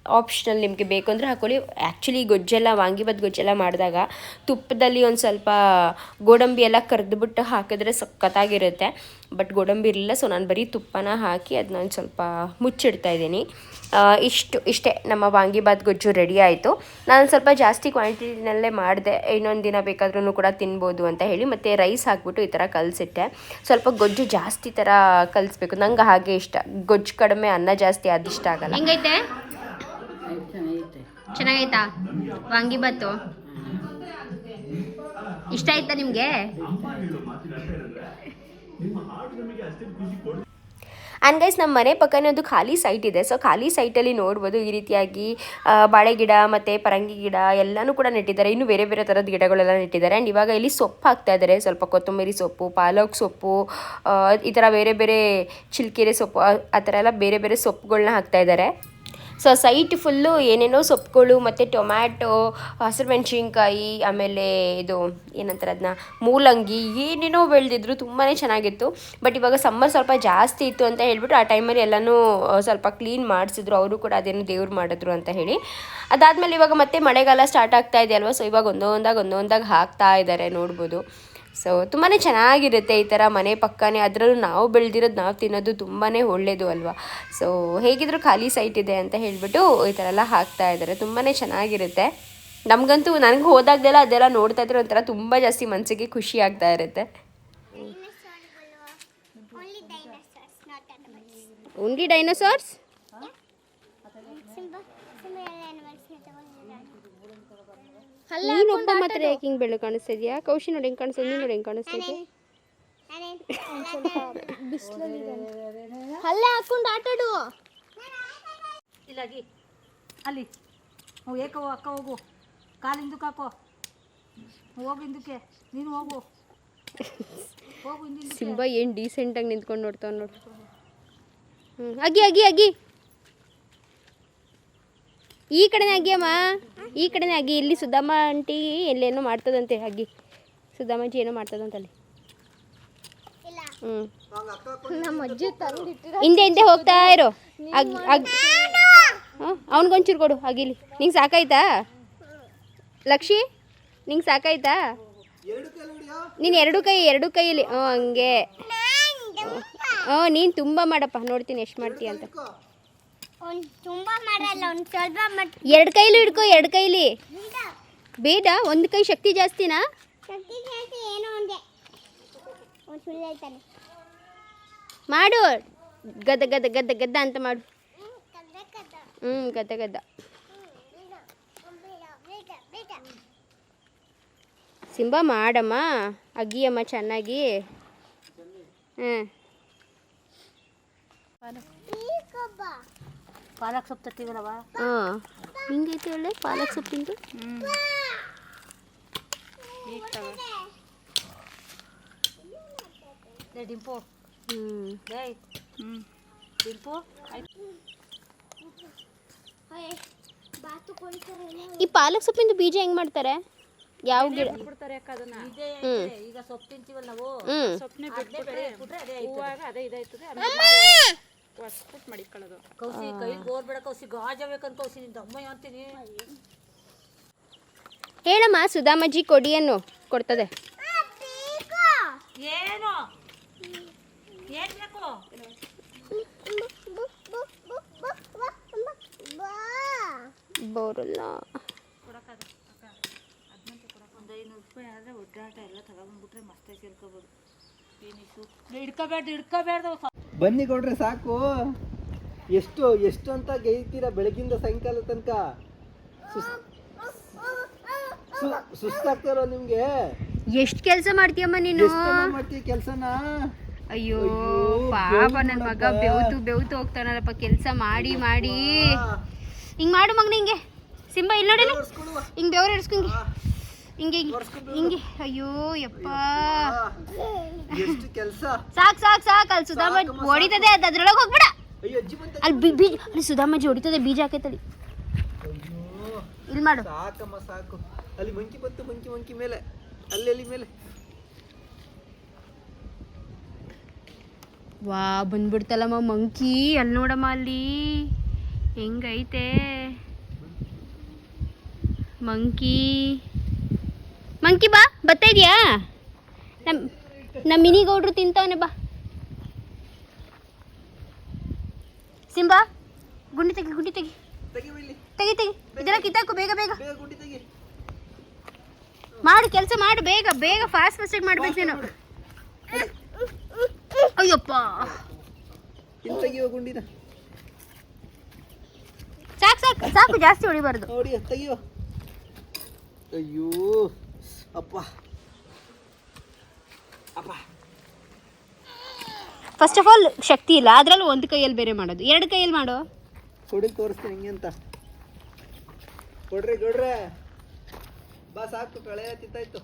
ಆಪ್ಷನಲ್, ನಿಮಗೆ ಬೇಕು ಅಂದರೆ ಹಾಕ್ಕೊಳ್ಳಿ. ಆ್ಯಕ್ಚುಲಿ ಗೊಜ್ಜೆಲ್ಲ, ವಾಂಗಿಬಾತ್ ಗೊಜ್ಜೆಲ್ಲ ಮಾಡಿದಾಗ ತುಪ್ಪದಲ್ಲಿ ಒಂದು ಸ್ವಲ್ಪ ಗೋಡಂಬಿ ಎಲ್ಲ ಕರೆದ್ಬಿಟ್ಟು ಹಾಕಿದ್ರೆ ಸಖತ್ತಾಗಿರುತ್ತೆ. ಬಟ್ ಗೋಡಂಬಿ ಇರಲಿಲ್ಲ, ಸೊ ನಾನು ಬರೀ ತುಪ್ಪನ ಹಾಕಿ ಅದನ್ನ ಒಂದು ಸ್ವಲ್ಪ ಮುಚ್ಚಿಡ್ತಾಯಿದ್ದೀನಿ. ಇಷ್ಟೇ ನಮ್ಮ ವಾಂಗಿಬಾತ್ ಗೊಜ್ಜು ರೆಡಿ ಆಯಿತು. ನಾನು ಸ್ವಲ್ಪ ಜಾಸ್ತಿ ಕ್ವಾಂಟಿಟಿನಲ್ಲೇ ಮಾಡಿದೆ, ಇನ್ನೊಂದು ದಿನ ಬೇಕಾದ್ರೂ ಕೂಡ ತಿನ್ಬೋದು ಅಂತ ಹೇಳಿ. ಮತ್ತು ರೈಸ್ ಹಾಕ್ಬಿಟ್ಟು ಈ ಥರ ಕಲಸಿಟ್ಟೆ. ಸ್ವಲ್ಪ ಗೊಜ್ಜು ಜಾಸ್ತಿ ಥರ ಕಲಿಸ್ಬೇಕು, ನಂಗೆ ಹಾಗೆ ಇಷ್ಟ. ಗೊಜ್ಜು ಕಡಿಮೆ, ಅನ್ನ ಜಾಸ್ತಿ, ಅದು ಇಷ್ಟ ಆಗಲ್ಲ. ಹೆಂಗೈತೆ? ಚೆನ್ನಾಗೈತೆ. ಚೆನ್ನಾಗೈತಾ ವಾಂಗಿಬಾತು? ಇಷ್ಟ ಆಯ್ತಾ ನಿಮಗೆ? ಆ್ಯಂಡ್ ಗೈಸ್, ನಮ್ಮ ಮನೆ ಪಕ್ಕನೇ ಒಂದು ಖಾಲಿ ಸೈಟ್ ಇದೆ. ಸೊ ಖಾಲಿ ಸೈಟಲ್ಲಿ ನೋಡ್ಬೋದು ಈ ರೀತಿಯಾಗಿ ಬಾಳೆ ಗಿಡ ಮತ್ತು ಪರಂಗಿ ಗಿಡ ಎಲ್ಲನೂ ಕೂಡ ನೆಟ್ಟಿದ್ದಾರೆ. ಇನ್ನೂ ಬೇರೆ ಬೇರೆ ಥರದ ಗಿಡಗಳೆಲ್ಲ ನೆಟ್ಟಿದ್ದಾರೆ. ಆ್ಯಂಡ್ ಇವಾಗ ಇಲ್ಲಿ ಸೊಪ್ಪು ಹಾಕ್ತಾ ಇದ್ದಾರೆ, ಸ್ವಲ್ಪ ಕೊತ್ತಂಬರಿ ಸೊಪ್ಪು, ಪಾಲಕ್ ಸೊಪ್ಪು, ಈ ಥರ ಬೇರೆ ಬೇರೆ ಚಿಲ್ಕೆರೆ ಸೊಪ್ಪು, ಆ ಥರ ಎಲ್ಲ ಬೇರೆ ಬೇರೆ ಸೊಪ್ಪುಗಳನ್ನ ಹಾಕ್ತಾ ಇದ್ದಾರೆ. ಸೊ ಸೈಟ್ ಫುಲ್ಲು ಏನೇನೋ ಸೊಪ್ಪುಗಳು ಮತ್ತು ಟೊಮ್ಯಾಟೊ, ಹಸಿರು ಮೆಣಸಿನ್ಕಾಯಿ, ಆಮೇಲೆ ಇದು ಏನಂತಾರೆ ಅದನ್ನ, ಮೂಲಂಗಿ, ಏನೇನೋ ಬೆಳೆದಿದ್ರು. ತುಂಬಾ ಚೆನ್ನಾಗಿತ್ತು. ಬಟ್ ಇವಾಗ ಸಮ್ಮರ್ ಸ್ವಲ್ಪ ಜಾಸ್ತಿ ಇತ್ತು ಅಂತ ಹೇಳ್ಬಿಟ್ಟು ಆ ಟೈಮಲ್ಲಿ ಎಲ್ಲನೂ ಸ್ವಲ್ಪ ಕ್ಲೀನ್ ಮಾಡಿಸಿದ್ರು. ಅವರು ಕೂಡ ಅದೇನು ದೇವ್ರು ಮಾಡಿದ್ರು ಅಂತ ಹೇಳಿ. ಅದಾದಮೇಲೆ ಇವಾಗ ಮತ್ತೆ ಮಳೆಗಾಲ ಸ್ಟಾರ್ಟ್ ಆಗ್ತಾ ಇದೆ ಅಲ್ವಾ. ಸೊ ಇವಾಗ ಒಂದೊಂದಾಗಿ ಹಾಕ್ತಾ ಇದ್ದಾರೆ, ನೋಡ್ಬೋದು. ಸೊ ತುಂಬಾ ಚೆನ್ನಾಗಿರುತ್ತೆ ಈ ಥರ ಮನೆ ಪಕ್ಕನೇ, ಅದರಲ್ಲೂ ನಾವು ಬೆಳೆದಿರೋದು ನಾವು ತಿನ್ನೋದು ತುಂಬಾ ಒಳ್ಳೆಯದು ಅಲ್ವಾ. ಸೊ ಹೇಗಿದ್ರು ಖಾಲಿ ಸೈಟ್ ಇದೆ ಅಂತ ಹೇಳಿಬಿಟ್ಟು ಈ ಥರ ಎಲ್ಲ ಹಾಕ್ತಾ ಇದ್ದಾರೆ. ತುಂಬಾ ಚೆನ್ನಾಗಿರುತ್ತೆ. ನಮಗಂತೂ, ನನಗೆ ಹೋದಾಗ್ದೆಲ್ಲ ಅದೆಲ್ಲ ನೋಡ್ತಾ ಇದ್ರೆ ಒಂಥರ ತುಂಬ ಜಾಸ್ತಿ ಮನಸ್ಸಿಗೆ ಖುಷಿ ಆಗ್ತಾ ಇರುತ್ತೆ. Only dinosaurs? ನೀನೊಬ್ಬ ಮಾತ್ರ ಯಾಕೆ ಹಿಂಗೆ ಬೆಳ್ಳು ಕಾಣಿಸ್ತಾ ಇದೆಯಾ? ಕೌಶಿ ನೋಡಿ ಹೆಂಗೆ ಕಾಣಿಸ್ತದೆ, ನೀನು ನೋಡಿ ಹೆಂಗೆ ಕಾಣಿಸ್ತಾ ಇದೆಯಾ? ಅಲ್ಲೇ ಹಾಕೊಂಡು ಆಟಾಡು. ಇಲ್ಲಾಗಿ ಅಲ್ಲಿ ಏಕೋ ಅಕ್ಕ, ಹೋಗು, ಕಾಲಿಂದಕ್ಕೆ ಹಾಕೋ, ಹೋಗು ಹಿಂದಕ್ಕೆ, ನೀನು ಹೋಗು, ಹೋಗು ಹಿಂದಿಂದ. ಸಿಂಬಾ ಏನು ಡೀಸೆಂಟಾಗಿ ನಿಂತ್ಕೊಂಡು ನೋಡ್ತಾವ ನೋಡು. ಅಗಿ ಅಗಿ ಅಗಿ, ಈ ಕಡೆನೇ ಅಗಿಯಮ್ಮ, ಈ ಕಡೆನೇ ಅಗಿ. ಇಲ್ಲಿ ಸುಧಾಮ ಆಂಟಿ ಎಲ್ಲೇನೋ ಮಾಡ್ತದಂತೆ, ಅಗಿ ಸುಧಾಮಜ್ಜಿ ಏನೋ ಮಾಡ್ತದಂತಲ್ಲಿ. ಹಿಂದೆ ಹಿಂದೆ ಹೋಗ್ತಾ ಇರೋ. ಅವನಿಗೊಂಚೂರು ಕೊಡು ಅಗಿಲಿ. ನಿಂಗೆ ಸಾಕಾಯ್ತಾ ಲಕ್ಷಿ? ನಿಂಗೆ ಸಾಕಾಯ್ತಾ? ನೀನು ಎರಡು ಕೈಯಲ್ಲಿ ಹಂಗೆ. ನೀನು ತುಂಬ ಮಾಡಪ್ಪ, ನೋಡ್ತೀನಿ ಎಷ್ಟು ಮಾಡ್ತೀಯ ಅಂತ. ಎರಡು ಕೈಲಿ ಹಿಡ್ಕೊ, ಎರಡು ಕೈಲಿ ಬೇಡ. ಒಂದು ಕೈ ಶಕ್ತಿ ಜಾಸ್ತಿನಾ? ಮಾಡು, ಗದ್ದ ಗದ್ದ ಗದ್ದ ಗದ್ದ ಅಂತ ಮಾಡು. ಗದ್ದ ಗದ್ದ. ಸಿಂಬಾ ಮಾಡಮ್ಮ, ಅಗ್ಗಿಯಮ್ಮ ಚೆನ್ನಾಗಿ. ಪಾಲಕ್ ಸೊಪ್ಪು ತರ್ತೀವಲ್ಲವ. ಹಿಂಗೈತೆ ಒಳ್ಳೆ ಪಾಲಕ್ ಸೊಪ್ಪಿಂದು. ಡಿಂಪು ಡಿಂಪು ಈ ಪಾಲಕ್ ಸೊಪ್ಪಿಂದು ಬೀಜ ಹೆಂಗ್ ಮಾಡ್ತಾರೆ? ಯಾವ ಗಿಡ? ಈಗ ಸೊಪ್ಪು ತಿಂತೀವಲ್ಲ ನಾವು, ಕೌಸಿ ಕೈ ಗೋರ್ಬೇಡ ಕೌಸಿ, ಗಾಜಬೇಕಂತ ಕೌಸಿ ನಿಂದ ಅಮ್ಮ ಅಂತೀನಿ. ಹೇಳಮ್ಮ, ಸುಧಾಮಜ್ಜಿ ಕೊಡಿಯನ್ನು ಕೊಡ್ತದೆ. ಏನು ಏನ್ ಬೇಕು? ಬೋರಲ್ಲ. ಒಂದು 500 ರೂಪಾಯಿ ಆದರೆ ಒಡ್ಡಾಟ ಎಲ್ಲ ತಗೊಂಡ್ಬಿಟ್ರೆ ಮಸ್ತಾಗಿ ಸೇರ್ಕೋಬೋದು. ಹಿಡ್ಕೋಬೇಡ್ದು. ಬನ್ನಿ ಕೊಡ್ರೆ ಸಾಕು. ಎಷ್ಟು ಅಂತ ಗೈತೀರಾ ಬೆಳಗಿಂದ ಸಾಯಂಕಾಲ ತನಕ? ಸುಸ್ತಾಗ್ತಾರೋ ನಿಮ್ಗೆ? ಎಷ್ಟು ಕೆಲಸ ಮಾಡ್ತೀಯಮ್ಮ ನೀನು? ಮಾಡ್ತೀಯ ಕೆಲ್ಸನ? ಅಯ್ಯೋ ಪಾಪ ನನ್ನ ಮಗ ಬೆವ್ತು ಹೋಗ್ತಾನಲ್ಲಪ್ಪ ಕೆಲಸ ಮಾಡಿ ಮಾಡಿ. ಹಿಂಗೆ ಮಾಡು ಮಗನ, ಹಿಂಗೆ ಸಿಂಬಾ ಇಲ್ಲಿ ನೋಡಿ, ಹಿಂಗೆ ಬೆವ್ರು ಇಡ್ಸ್ಕೊಂಗೆ, ಹಿಂಗೆ ಹಿಂಗೆ. ಅಯ್ಯೋ ಯಪ್ಪ, ಎಷ್ಟು ಕೆಲಸ. ಸಾಕು ಅಲ್ಲಿ ಸುಧಾಮಜ್ಜಿ ಹೊಡಿತದೆ, ಅದ್ರೊಳಗೆ ಹೋಗ್ಬೇಡ. ಅಲ್ಲಿ ಸುಧಾಮಜ್ಜಿ ಹೊಡಿತದೆ, ಬೀಜ ಹಾಕೈತಲ್ಲಿ. ಇಲ್ಲಿ ಮಾಡು. ಸಾಕಮ್ಮ ಸಾಕು. ಅಲ್ಲಿ ಮಂಕಿ ಬಂತು, ಮಂಕಿ ಮೇಲೆ, ಅಲ್ಲಿ ಮೇಲೆ. ವಾ ಬಂದ್ಬಿಡ್ತಲ್ಲಮ್ಮ ಮಂಕಿ. ಅಲ್ಲಿ ನೋಡಮ್ಮ, ಅಲ್ಲಿ ಹೆಂಗೈತೆ ಮಂಕಿ. ಬಾ, ಬರ್ತಾ ಇದೆಯಾ? ನಮ್ಮ ಮಿನಿ ಗೌಡ್ರು ತಿಂತವನೆ, ಬಾ. ಸಿಂಬಾ ಗುಂಡಿ ತೆಗಿ. ಇದೆಲ್ಲ ಕಿತ್ತಾಕು, ಬೇಗ ಮಾಡು, ಕೆಲಸ ಮಾಡು, ಬೇಗ ಫಾಸ್ಟಾಗಿ ಮಾಡ್ಬೇಕು ನೀನು. ಅಯ್ಯಪ್ಪ, ಗುಂಡಿನ ಸಾಕು ಜಾಸ್ತಿ ಹೊಡಿಬಾರ್ದು. ತೆಗಿಯೋ. ಅಯ್ಯೋ ಅಪ್ಪ. ಫಸ್ಟ್ ಆಫ್ ಆಲ್ ಶಕ್ತಿ ಇಲ್ಲ, ಅದ್ರಲ್ಲೂ ಒಂದು ಕೈಯಲ್ಲಿ ಬೇರೆ ಮಾಡೋದು, ಎರಡು ಕೈಯಲ್ಲಿ ಮಾಡೋ. ತೋರಿಸ್ತೀನಿ ಹಿಂಗೆ ಅಂತ. ಕೊಡ್ರೆ ಬಾ, ಸಾಕು. ಕಳೆ ತಿತ್ತಾಯ್ತು.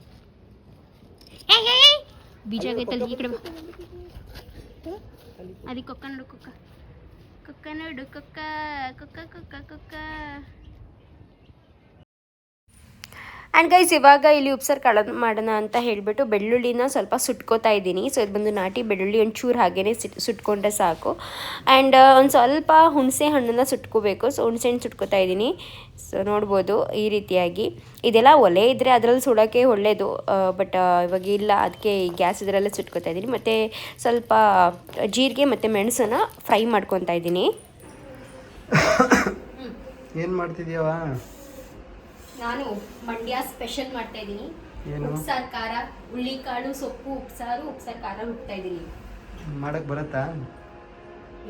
ಬೀಜ ಆಗೈತಲ್ಲಿ, ಈ ಕಡೆ ಬಾ. ಅದಕ್ಕೆ ಕೊಕ್ಕ ನೋಡು, ಕೊಕ್ಕ. ಆ್ಯಂಡ್ ಗೈಸ್, ಇವಾಗ ಇಲ್ಲಿ ಉಪ್ಸಾರು ಕಾಳು ಮಾಡೋಣ ಅಂತ ಹೇಳಿಬಿಟ್ಟು ಬೆಳ್ಳುಳ್ಳಿನ ಸ್ವಲ್ಪ ಸುಟ್ಕೋತಾ ಇದ್ದೀನಿ. ಸೊ ಇದು ಬಂದು ನಾಟಿ ಬೆಳ್ಳುಳ್ಳಿ, ಒಂಚೂರು ಹಾಗೇ ಸುಟ್ಕೊಂಡ್ರೆ ಸಾಕು. ಆ್ಯಂಡ್ ಒಂದು ಸ್ವಲ್ಪ ಹುಣಸೆ ಹಣ್ಣನ್ನು ಸುಟ್ಕೋಬೇಕು. ಸೊ ಹುಣಸೆ ಹಣ್ಣು ಸುಟ್ಕೋತಾ ಇದ್ದೀನಿ. ಸೊ ನೋಡ್ಬೋದು ಈ ರೀತಿಯಾಗಿ. ಇದೆಲ್ಲ ಒಲೆ ಇದ್ದರೆ ಅದರಲ್ಲಿ ಸುಡೋಕ್ಕೆ ಒಳ್ಳೆಯದು, ಬಟ್ ಇವಾಗ ಇಲ್ಲ, ಅದಕ್ಕೆ ಗ್ಯಾಸ್ ಇದರಲ್ಲೇ ಸುಟ್ಕೋತಾ ಇದ್ದೀನಿ. ಮತ್ತು ಸ್ವಲ್ಪ ಜೀರಿಗೆ ಮತ್ತು ಮೆಣಸನ್ನು ಫ್ರೈ ಮಾಡ್ಕೊತಾ ಇದ್ದೀನಿ. ಏನು ಮಾಡ್ತಿದ್ಯವ? ನಾನು ಮಂಡ್ಯ ಸ್ಪೆಷಲ್ ಮಾಡ್ತಾ ಇದ್ದೀನಿ. ಉಪ್ಸಾರು ಖಾರ, ಹುಳ್ಳಿಕಾಳು ಸೊಪ್ಪು ಉಪ್ಸಾರು ಖಾರ ಹುಡ್ತಾ ಇದ್ದೀನಿ. ಮಾಡಕ್ ಬರತ್ತಾ?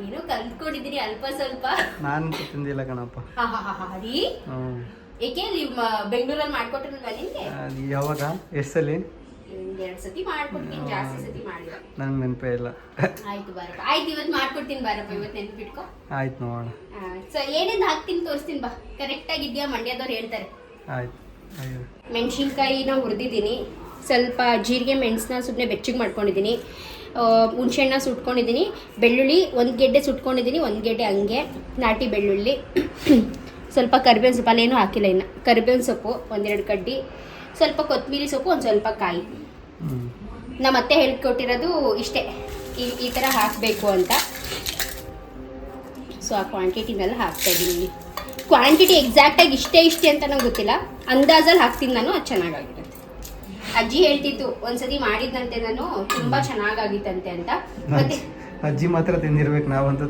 ಏನೋ ಕಲ್ತ್ಕೊಂಡಿದ್ದೀನಿ ಅಲ್ಪ ಸ್ವಲ್ಪ. ನಾನು ತಿಂದಿಲ್ಲ ಕಣಪ್ಪ. ಏಕೆ ನೀವು ಬೆಂಗಳೂರಲ್ಲಿ ಮಾಡ್ಕೊಟ್ಟಿರಲ್ವಾ ನಿನ್ಗೆ? ಯಾವಾಗ? ಎಷ್ಟು ಸಲ? 2 ಸತಿ ಮಾಡ್ಕೊಡ್ತೀನಿ, ಜಾಸ್ತಿ ಸತಿ ಮಾಡಿಲ್ಲ. ನಂಗೆ ನೆನಪೇ ಇಲ್ಲ. ಆಯ್ತು ಬಾರಪ್ಪ, ಆಯ್ತು ಇವತ್ತು ಮಾಡ್ಕೊಡ್ತೀನಿ ಬಾರಪ್ಪ, ಇವತ್ತು ನೆನ್ಪಿಟ್ಕೊ. ಆಯ್ತು ನೋಡೋಣ. ಸೊ ಏನೇನು ಹಾಕ್ತೀನಿ ತೋರಿಸ್ತೀನಿ ಬಾ. ಕರೆಕ್ಟ್ ಆಗಿದ್ಯಾ ಮಂಡ್ಯದವ್ರು ಹೇಳ್ತಾರೆ. ಆಯ್ತು. ಮೆಣಸಿನ್ಕಾಯಿನ ಹುರಿದಿದ್ದೀನಿ, ಸ್ವಲ್ಪ ಜೀರಿಗೆ ಮೆಣಸನ್ನ ಸುಮ್ಮನೆ ಬೆಚ್ಚಗೆ ಮಾಡ್ಕೊಂಡಿದ್ದೀನಿ, ಹುಣಸೆಹಣ್ಣ ಸುಟ್ಕೊಂಡಿದ್ದೀನಿ, ಬೆಳ್ಳುಳ್ಳಿ 1 ಗೆಡ್ಡೆ ಸುಟ್ಕೊಂಡಿದ್ದೀನಿ, 1 ಗೆಡ್ಡೆ ಹಂಗೆ ನಾಟಿ ಬೆಳ್ಳುಳ್ಳಿ, ಸ್ವಲ್ಪ ಕರಿಬೇವಿನ ಸೊಪ್ಪು, ಅಲ್ಲೇನೂ ಹಾಕಿಲ್ಲ ಇನ್ನು, ಕರಿಬೇವಿನ ಸೊಪ್ಪು 1-2 ಕಡ್ಡಿ, ಸ್ವಲ್ಪ ಕೊತ್ತಂಬರಿ ಸೊಪ್ಪು, ಒಂದು ಸ್ವಲ್ಪ ಕಾಯಿ. ನಮ್ಮ ಅತ್ತೆ ಹೇಳ್ಕೊಟ್ಟಿರೋದು ಇಷ್ಟೇ. ಈ ಥರ ಹಾಕಬೇಕು ಅಂತ. ಸೊ ಆ ಕ್ವಾಂಟಿಟಿನೆಲ್ಲ ಹಾಕ್ತಾ ಇದ್ದೀನಿ. ಕ್ವಾಂಟಿಟಿ ಎಕ್ಸಾಕ್ಟಾಗಿ ಇಷ್ಟೇ ಅಂತ ನಂಗೆ ಗೊತ್ತಿಲ್ಲ, ಅಂದಾಜಲ್ಲಿ ಹಾಕ್ತೀನಿ ನಾನು. ಅದು ಚೆನ್ನಾಗಾಗಿರುತ್ತೆ. ಅಜ್ಜಿ ಹೇಳ್ತಿತ್ತು ಒಂದ್ಸತಿ ಮಾಡಿದ್ದಂತೆ ನಾನು, ತುಂಬ ಚೆನ್ನಾಗಾಗಿತ್ತಂತೆ ಅಂತ. ಮತ್ತೆ ಅಜ್ಜಿ ಮಾತ್ರ ತಿಂದಿರ್ಬೇಕು, ನಾವಂತೂ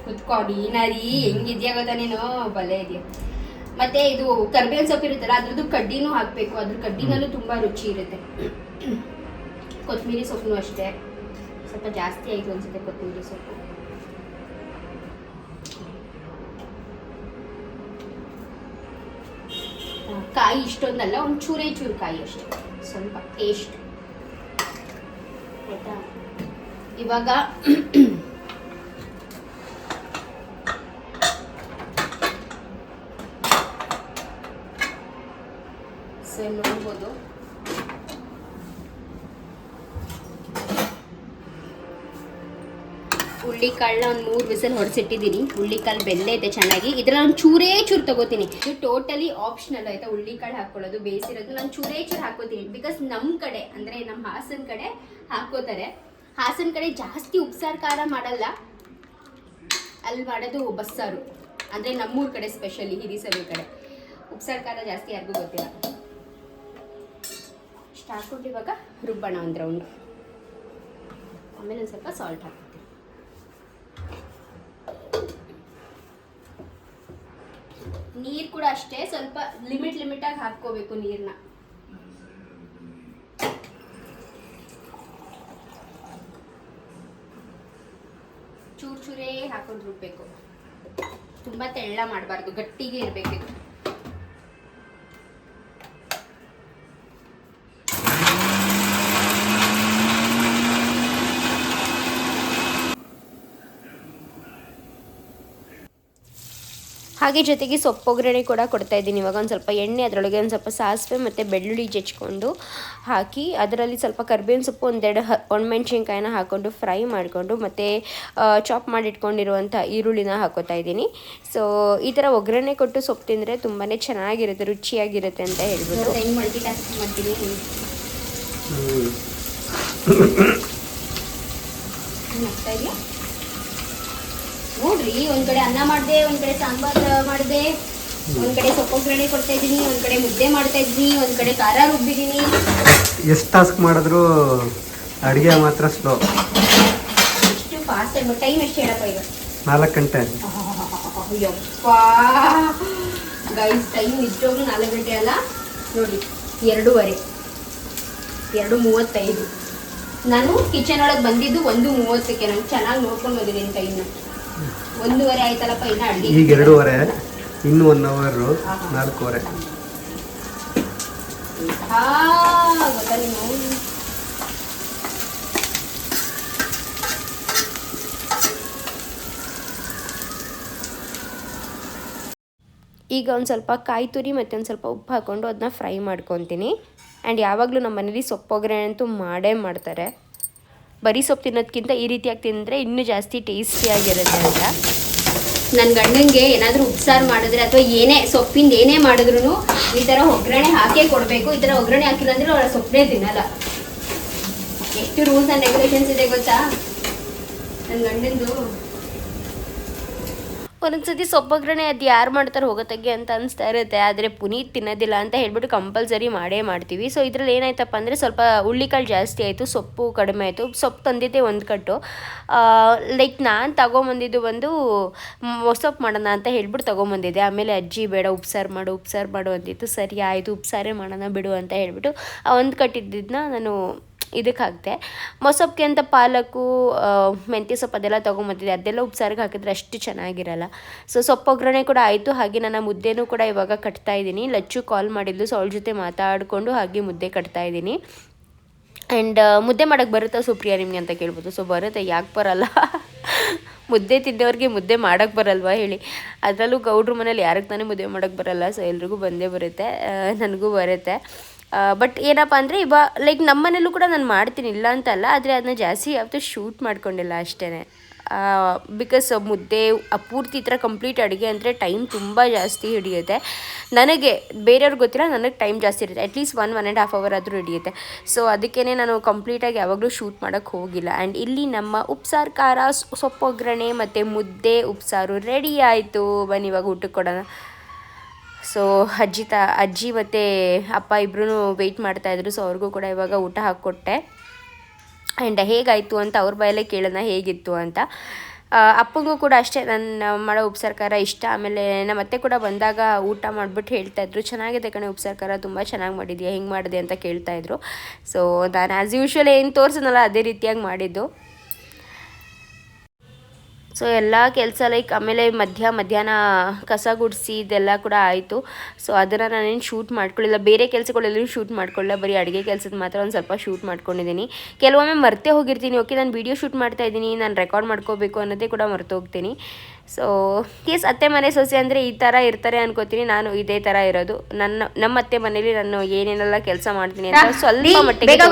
ಕುತ್ಕೊಂಡು ನರಿ ಹೆಂಗಿದ್ಯಾ ಗೊತ್ತಾ ನೀನು, ಬಲೆ ಇದೆಯಾ. ಮತ್ತೆ ಇದು ಕರ್ಬೇವಿನ ಸೊಪ್ಪು ಇರುತ್ತಲ್ಲ, ಅದ್ರದ್ದು ಕಡ್ಡಿನೂ ಹಾಕಬೇಕು. ಅದ್ರ ಕಡ್ಡಿನಲ್ಲೂ ತುಂಬ ರುಚಿ ಇರುತ್ತೆ. ಕೊತ್ತಂಬರಿ ಸೊಪ್ಪು ಅಷ್ಟೇ, ಸ್ವಲ್ಪ ಜಾಸ್ತಿ ಆಯಿತು ಅನ್ಸುತ್ತೆ ಕೊತ್ತಂಬರಿ ಸೊಪ್ಪು. ಕಾಯಿ ಇಷ್ಟೊಂದಲ್ಲ, ಒಂದು ಚೂರೇ ಚೂರು ಕಾಯಿ ಅಷ್ಟೇ, ಸ್ವಲ್ಪ ಟೇಸ್ಟ್ ಆಯ್ತಾ. ಇವಾಗ ಸೊ ನೋಡ್ಬೋದು ಹುಳ್ಳಿಕಾಳನ್ನ ಒಂದು 3 ವಿಸಲ್ ಹೊಡೆಸಿಟ್ಟಿದ್ದೀನಿ. ಹುಳ್ಳಿಕಾಳು ಬೆಂದೆ ಇದೆ ಚೆನ್ನಾಗಿ. ಇದರಲ್ಲಿ ಒಂದು ಚೂರೇ ಚೂರು ತಗೋತೀನಿ. ಇದು ಟೋಟಲಿ ಆಪ್ಷನಲ್ ಆಯ್ತಾ, ಹುಳ್ಳಿಕಾಳು ಹಾಕೊಳ್ಳೋದು ಬೇಯಿಸಿರೋದು. ನಾನು ಚೂರೇ ಚೂರು ಹಾಕೋತೀನಿ, ಬಿಕಾಸ್ ನಮ್ಮ ಕಡೆ ಅಂದರೆ ನಮ್ಮ ಹಾಸನ ಕಡೆ ಹಾಕೋತಾರೆ. ಹಾಸನ ಕಡೆ ಜಾಸ್ತಿ ಉಪ್ಸಾರು ಖಾರ ಮಾಡಲ್ಲ, ಅಲ್ಲಿ ಮಾಡೋದು ಬಸ್ಸಾರು. ಅಂದರೆ ನಮ್ಮೂರ ಕಡೆ ಸ್ಪೆಷಲಿ ಹಿರಿಸಭೆ ಕಡೆ ಉಪ್ಸಾರು ಖಾರ ಜಾಸ್ತಿ ಯಾರಿಗೂ ಗೊತ್ತಿಲ್ಲ. ಇಷ್ಟು ಹಾಕ್ಕೊಂಡು ಇವಾಗ ರುಬ್ಬಣ ಒಂದು ರೌಂಡು. ಆಮೇಲೆ ಒಂದು ಸ್ವಲ್ಪ ಸಾಲ್ಟ್ ಹಾಕ್ತೀನಿ. ನೀರು ಕೂಡ ಅಷ್ಟೇ, ಸ್ವಲ್ಪ ಲಿಮಿಟಾಗಿ ಹಾಕ್ಕೋಬೇಕು ನೀರನ್ನ. ಚೂರೇ ಹಾಕೊಂಡು ರುಬ್ಬೇಕು. ತುಂಬ ತೆಳ್ಳ ಮಾಡಬಾರ್ದು, ಗಟ್ಟಿಗೆ ಇರಬೇಕು. ಹಾಗೆ ಜೊತೆಗೆ ಸೊಪ್ಪೊಗ್ಗರಣೆ ಕೂಡ ಕೊಡ್ತಾ ಇದ್ದೀನಿ. ಇವಾಗ ಒಂದು ಸ್ವಲ್ಪ ಎಣ್ಣೆ, ಅದರೊಳಗೆ ಒಂದು ಸ್ವಲ್ಪ ಸಾಸಿವೆ ಮತ್ತು ಬೆಳ್ಳುಳ್ಳಿ ಜಜ್ಕೊಂಡು ಹಾಕಿ, ಅದರಲ್ಲಿ ಸ್ವಲ್ಪ ಕರ್ಬೇವಿನ ಸೊಪ್ಪು, ಒಂದೆರಡು ಒಣಮೆಣ್ಸಿನ್ಕಾಯಿನ ಹಾಕ್ಕೊಂಡು ಫ್ರೈ ಮಾಡಿಕೊಂಡು, ಮತ್ತು ಚಾಪ್ ಮಾಡಿಟ್ಕೊಂಡಿರುವಂಥ ಈರುಳ್ಳಿನ ಹಾಕೋತಾ ಇದ್ದೀನಿ. ಸೊ ಈ ಥರ ಒಗ್ಗರಣೆ ಕೊಟ್ಟು ಸೊಪ್ಪು ತಿಂದರೆ ತುಂಬಾ ಚೆನ್ನಾಗಿರುತ್ತೆ, ರುಚಿಯಾಗಿರುತ್ತೆ ಅಂತ ಹೇಳ್ಬೋದು. ನೋಡ್ರಿ, ಒಂದ್ ಕಡೆ ಅನ್ನ ಮಾಡಿದೆ, ಒಂದ್ ಕಡೆ ಸಾಂಬಾರ್ ಮಾಡಿದೆ, ಒಂದ್ ಕಡೆ ಸೊಪ್ಪೊಗ್ಗರಣೆ ಕೊಡ್ತಾ ಇದ್ದೀನಿ, ಒಂದ್ ಕಡೆ ಮುದ್ದೆ ಮಾಡ್ತಾ ಇದ್ದೀನಿ, ಒಂದ್ ಕಡೆ ಖಾರ ರುಬ್ಬಿದ್ದೀನಿ. ಎಷ್ಟು ಟಾಸ್ಕ್ ಮಾಡಿದ್ರು ಅಡುಗೆ ಮಾತ್ರ ಸ್ಲೋ. ಎಷ್ಟು ಫಾಸ್ಟ್ ಆಗಿ ಟೈಮ್ ಎಷ್ಟು ಹೇಳಪ್ಪ ಈಗ? 4 ಗಂಟೆ. ಯಪ್ಪಾ ಗೈಸ್, ಟೈಮ್ ನಿಜವಾಗ್ಲೂ 4 ಗಂಟೆ ಅಲ್ಲ ನೋಡಿ, 2:30, 2:35. ನಾನು ಕಿಚನ್ ಒಳಗೆ ಬಂದಿದ್ದು 1:30ಕ್ಕೆ. ನಾನು ಚೆನ್ನಾಗಿ ನೋಡ್ಕೊಂಡು ಬಂದಿದ್ದೀನಿ ಟೈಮ್ನ. 1:30 ಆಯ್ತಲ್ಲಪ್ಪ, ಇನ್ನು ಅಡುಗೆ ಈಗ 2:30, ಇನ್ನು 1 ಅವರ್ 4:30. ಗೊತ್ತಾ ನೀವು? ಈಗ ಒಂದು ಸ್ವಲ್ಪ ಕಾಯಿ ತುರಿ ಮತ್ತು ಒಂದು ಸ್ವಲ್ಪ ಉಪ್ಪು ಹಾಕ್ಕೊಂಡು ಅದನ್ನ ಫ್ರೈ ಮಾಡ್ಕೊತೀನಿ. ಆ್ಯಂಡ್ ಯಾವಾಗಲೂ ನಮ್ಮ ಮನೇಲಿ ಸೊಪ್ಪೊಗ್ಗರಣೆ ಅಂತೂ ಮಾಡೇ ಮಾಡ್ತಾರೆ. ಬರೀ ಸೊಪ್ಪು ತಿನ್ನೋದಕ್ಕಿಂತ ಈ ರೀತಿಯಾಗಿ ತಿಂದರೆ ಇನ್ನೂ ಜಾಸ್ತಿ ಟೇಸ್ಟಿಯಾಗಿರುತ್ತೆ ಅಂತ. ನನ್ನ ಗಂಡನಿಗೆ ಏನಾದರೂ ಉಪ್ಸಾರು ಮಾಡಿದ್ರೆ ಅಥವಾ ಏನೇ ಸೊಪ್ಪಿಂದ ಏನೇ ಮಾಡಿದ್ರು ಈ ಥರ ಒಗ್ಗರಣೆ ಹಾಕೇ ಕೊಡಬೇಕು. ಈ ಥರ ಒಗ್ಗರಣೆ ಹಾಕಿಲ್ಲ ಅಂದರೆ ಅವಳ ಸೊಪ್ಪೇ ತಿನ್ನಲ್ಲ. ಎಷ್ಟು ರೂಲ್ಸ್ ಆ್ಯಂಡ್ ರೆಗ್ಯುಲೇಷನ್ಸ್ ಇದೆ ಗೊತ್ತಾ ನನ್ನ ಗಂಡಂದು. ಒಂದೊಂದ್ಸತಿ ಸೊಪ್ಪೊಗ್ಗರಣೆ ಅದು ಯಾರು ಮಾಡ್ತಾರೆ ಹೋಗೋತಗ್ಗೆ ಅಂತ ಅನಿಸ್ತಾ ಇರುತ್ತೆ. ಆದರೆ ಪುನೀತ್ ತಿನ್ನೋದಿಲ್ಲ ಅಂತ ಹೇಳ್ಬಿಟ್ಟು ಕಂಪಲ್ಸರಿ ಮಾಡೇ ಮಾಡ್ತೀವಿ. ಸೊ ಇದರಲ್ಲಿ ಏನಾಯ್ತಪ್ಪ ಅಂದರೆ ಸ್ವಲ್ಪ ಹುಳ್ಳಿಕಾಳು ಜಾಸ್ತಿ ಆಯಿತು, ಸೊಪ್ಪು ಕಡಿಮೆ ಆಯಿತು. ಸೊಪ್ಪು ತಂದಿದ್ದೆ 1 ಕಟ್ಟು. ಲೈಕ್ ನಾನು ತಗೊಂಬಂದಿದ್ದು ಒಂದು ಮೊಸೊಪ್ಪು ಮಾಡೋಣ ಅಂತ ಹೇಳ್ಬಿಟ್ಟು ತೊಗೊಂಬಂದಿದ್ದೆ. ಆಮೇಲೆ ಅಜ್ಜಿ ಬೇಡ ಉಪ್ಸಾರು ಮಾಡು ಅಂದಿತ್ತು. ಸರಿ ಆಯಿತು, ಉಪ್ಸಾರೇ ಮಾಡೋಣ ಬಿಡು ಅಂತ ಹೇಳ್ಬಿಟ್ಟು ಆ 1 ಕಟ್ಟಿದ್ದನ್ನ ನಾನು ಇದಕ್ಕೆ ಹಾಕಿದೆ. ಮೊಸೊಪ್ಪಿಗೆ ಅಂತ ಪಾಲಕು, ಮೆಂತ್ಯ ಸೊಪ್ಪು ಅದೆಲ್ಲ ತೊಗೊಂಬಂದಿದ್ದೆ. ಅದೆಲ್ಲ ಉಪ್ಸಾರಿಗೆ ಹಾಕಿದ್ರೆ ಅಷ್ಟು ಚೆನ್ನಾಗಿರಲ್ಲ. ಸೊ ಸೊಪ್ಪೊಗ್ಗರಣೆ ಕೂಡ ಆಯಿತು. ಹಾಗೆ ನನ್ನ ಮುದ್ದೆನೂ ಕೂಡ ಇವಾಗ ಕಟ್ತಾ ಇದ್ದೀನಿ. ಲಚ್ಚು ಕಾಲ್ ಮಾಡಿದ್ಲು, ಸೊ ಅವಳ ಜೊತೆ ಮಾತಾಡಿಕೊಂಡು ಹಾಗೆ ಮುದ್ದೆ ಕಟ್ತಾ ಇದ್ದೀನಿ. ಆ್ಯಂಡ್ ಮುದ್ದೆ ಮಾಡೋಕ್ಕೆ ಬರುತ್ತಾ ಸುಪ್ರಿಯಾ ನಿಮಗೆ ಅಂತ ಕೇಳ್ಬೋದು. ಸೊ ಬರುತ್ತೆ, ಯಾಕೆ ಬರಲ್ಲ? ಮುದ್ದೆ ತಿಂದವ್ರಿಗೆ ಮುದ್ದೆ ಮಾಡೋಕ್ಕೆ ಬರಲ್ವಾ ಹೇಳಿ? ಅದರಲ್ಲೂ ಗೌಡ್ರ ಮನೇಲಿ ಯಾರಿಗೆ ತಾನೇ ಮುದ್ದೆ ಮಾಡೋಕ್ಕೆ ಬರಲ್ಲ. ಸೊ ಎಲ್ರಿಗೂ ಬಂದೇ ಬರುತ್ತೆ, ನನಗೂ ಬರುತ್ತೆ. ಬಟ್ ಏನಪ್ಪ ಅಂದರೆ ಲೈಕ್ ನಮ್ಮ ಮನೇಲೂ ಕೂಡ ನಾನು ಮಾಡ್ತೀನಿ, ಇಲ್ಲ ಅಂತಲ್ಲ. ಆದರೆ ಅದನ್ನ ಜಾಸ್ತಿ ಯಾವತ್ತೂ ಶೂಟ್ ಮಾಡ್ಕೊಂಡಿಲ್ಲ ಅಷ್ಟೇ. ಬಿಕಾಸ್ ಮುದ್ದೆ ಪೂರ್ತಿ ಈ ಥರ ಕಂಪ್ಲೀಟ್ ಅಡುಗೆ ಅಂದರೆ ಟೈಮ್ ತುಂಬ ಜಾಸ್ತಿ ಹಿಡಿಯುತ್ತೆ. ನನಗೆ ಬೇರೆಯವ್ರಿಗೆ ಗೊತ್ತಿಲ್ಲ, ನನಗೆ ಟೈಮ್ ಜಾಸ್ತಿ ಇರುತ್ತೆ. ಅಟ್ಲೀಸ್ಟ್ 1.5 hour ಆದರೂ ಹಿಡಿಯುತ್ತೆ. ಸೊ ಅದಕ್ಕೇ ನಾನು ಕಂಪ್ಲೀಟಾಗಿ ಯಾವಾಗಲೂ ಶೂಟ್ ಮಾಡೋಕ್ಕೆ ಹೋಗಿಲ್ಲ. ಆ್ಯಂಡ್ ಇಲ್ಲಿ ನಮ್ಮ ಉಪ್ಸಾರು ಖಾರ, ಸೊಪ್ಪು ಒಗ್ಗರಣೆ ಮತ್ತು ಮುದ್ದೆ ಉಪ್ಸಾರು ರೆಡಿ ಆಯಿತು. ಬನ್ನಿ ಇವಾಗ ಊಟಕ್ಕೆ ಕೊಡೋಣ. ಸೊ ಅಜ್ಜಿ ಮತ್ತು ಅಪ್ಪ ಇಬ್ಬರೂ ವೆಯ್ಟ್ ಮಾಡ್ತಾಯಿದ್ರು. ಸೊ ಅವ್ರಿಗೂ ಕೂಡ ಇವಾಗ ಊಟ ಹಾಕ್ಕೊಟ್ಟೆ. ಆ್ಯಂಡ್ ಹೇಗಾಯಿತು ಅಂತ ಅವ್ರ ಬಾಯಲ್ಲೇ ಕೇಳೋಣ ಹೇಗಿತ್ತು ಅಂತ. ಅಪ್ಪಂಗೂ ಕೂಡ ಅಷ್ಟೇ ನನ್ನ ಮಾಡೋ ಉಪ್ಸಾರು ಖಾರ ಇಷ್ಟ. ಆಮೇಲೆ ನಮ್ಮ ಅತ್ತೆ ಕೂಡ ಬಂದಾಗ ಊಟ ಮಾಡಿಬಿಟ್ಟು ಹೇಳ್ತಾಯಿದ್ರು, ಚೆನ್ನಾಗಿದೆ ಕಣೆ ಉಪ್ಸಾರು ಖಾರ, ತುಂಬ ಚೆನ್ನಾಗಿ ಮಾಡಿದ್ಯಾ, ಹೆಂಗೆ ಮಾಡಿದೆ ಅಂತ ಕೇಳ್ತಾಯಿದ್ರು. ಸೊ ನಾನು ಆ್ಯಸ್ ಯೂಶ್ವಲ್ ಏನು ತೋರಿಸಿದ್ನಲ್ಲ ಅದೇ ರೀತಿಯಾಗಿ ಮಾಡಿದ್ದು. ಸೊ ಎಲ್ಲ ಕೆಲಸ ಲೈಕ್ ಆಮೇಲೆ ಮಧ್ಯಾಹ್ನ ಕಸ ಗುಡಿಸಿ ಇದೆಲ್ಲ ಕೂಡ ಆಯಿತು. ಸೊ ಅದನ್ನು ನಾನೇನು ಶೂಟ್ ಮಾಡ್ಕೊಳ್ಳಿಲ್ಲ, ಬೇರೆ ಕೆಲಸಗಳೆಲ್ಲೂ ಶೂಟ್ ಮಾಡ್ಕೊಳ್ಳಿಲ್ಲ, ಬರೀ ಅಡುಗೆ ಕೆಲಸದ ಮಾತ್ರ ಒಂದು ಸ್ವಲ್ಪ ಶೂಟ್ ಮಾಡ್ಕೊಂಡಿದ್ದೀನಿ. ಕೆಲವೊಮ್ಮೆ ಮರ್ತೇ ಹೋಗಿರ್ತೀನಿ, ಓಕೆ ನಾನು ವೀಡಿಯೋ ಶೂಟ್ ಮಾಡ್ತಾಯಿದ್ದೀನಿ, ನಾನು ರೆಕಾರ್ಡ್ ಮಾಡ್ಕೋಬೇಕು ಅನ್ನೋದೇ ಕೂಡ ಮರ್ತು ಹೋಗ್ತೀನಿ. ಸೊ ಕೇಸ್ ಅತ್ತೆ ಮನೆ ಸೊಸೆ ಅಂದರೆ ಈ ಥರ ಇರ್ತಾರೆ ಅನ್ಕೋತೀನಿ. ನಾನು ಇದೇ ಥರ ಇರೋದು. ನಮ್ಮ ಅತ್ತೆ ಮನೇಲಿ ನಾನು ಏನೇನೆಲ್ಲ ಕೆಲಸ ಮಾಡ್ತೀನಿ ಅಂತ ಸ್ವಲ್ಪ ಮಟ್ಟಿಗೆ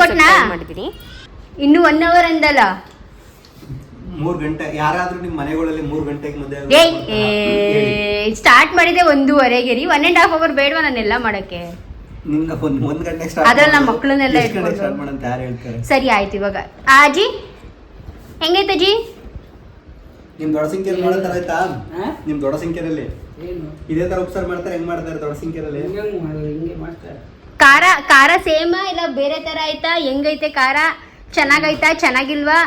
ಮಾಡಿದ್ದೀನಿ. ಇನ್ನು 1 hour ಅಂದಲ್ಲ, 3 ಗಂಟೆ. ಯಾರಾದ್ರೂ ನಿಮ್ಮ ಮನೆಗಳಲ್ಲಿ 3 ಗಂಟೆಗೆ ಮದುವೆ ಸ್ಟಾರ್ಟ್ ಮಾಡಿದೆ 1:30ಗೆ ರೀ. 1.5 hour ಬೇಡವಾ ನಾನೆಲ್ಲ ಮಾಡಕ್ಕೆ? ನಿಮ್ಗೆ 1 ಗಂಟೆಗೆ ಸ್ಟಾರ್ಟ್ ಅದ್ರಲ್ಲಿ ನಮ್ಮ ಮಕ್ಕಳನ್ನೆಲ್ಲ ಸ್ಟಾರ್ಟ್ ಮಾಡಂತ ಯಾರು ಹೇಳ್ತಾರೆ? ಸರಿ ಆಯ್ತು. ಇವಾಗ ಅಜ್ಜಿ ಹೆಂಗೈತೆ ಅಜ್ಜಿ? ನಿಮ್ ದೊಡ್ಡ ಸಂಖ್ಯೆಯಲ್ಲಿ ಮಾಡೋ ತರ ಆಯ್ತಾ? ನಿಮ್ ದೊಡ್ಡ ಸಂಖ್ಯೆಯಲ್ಲಿ ಇದೇ ತರ ಉಪ್ಸಾರ ಮಾಡ್ತಾರೆ? ಹೆಂಗ್ ಮಾಡ್ತಾರೆ ದೊಡ್ಡ ಸಂಖ್ಯೆಯಲ್ಲಿ? ಖಾರ ಸೇಮ ಇಲ್ಲ ಬೇರೆ ತರ ಆಯ್ತಾ? ಹೆಂಗೈತೆ ಖಾರ? ಚೆನ್ನಾಗೈತಾ ಚೆನ್ನಾಗಿಲ್ವಾ?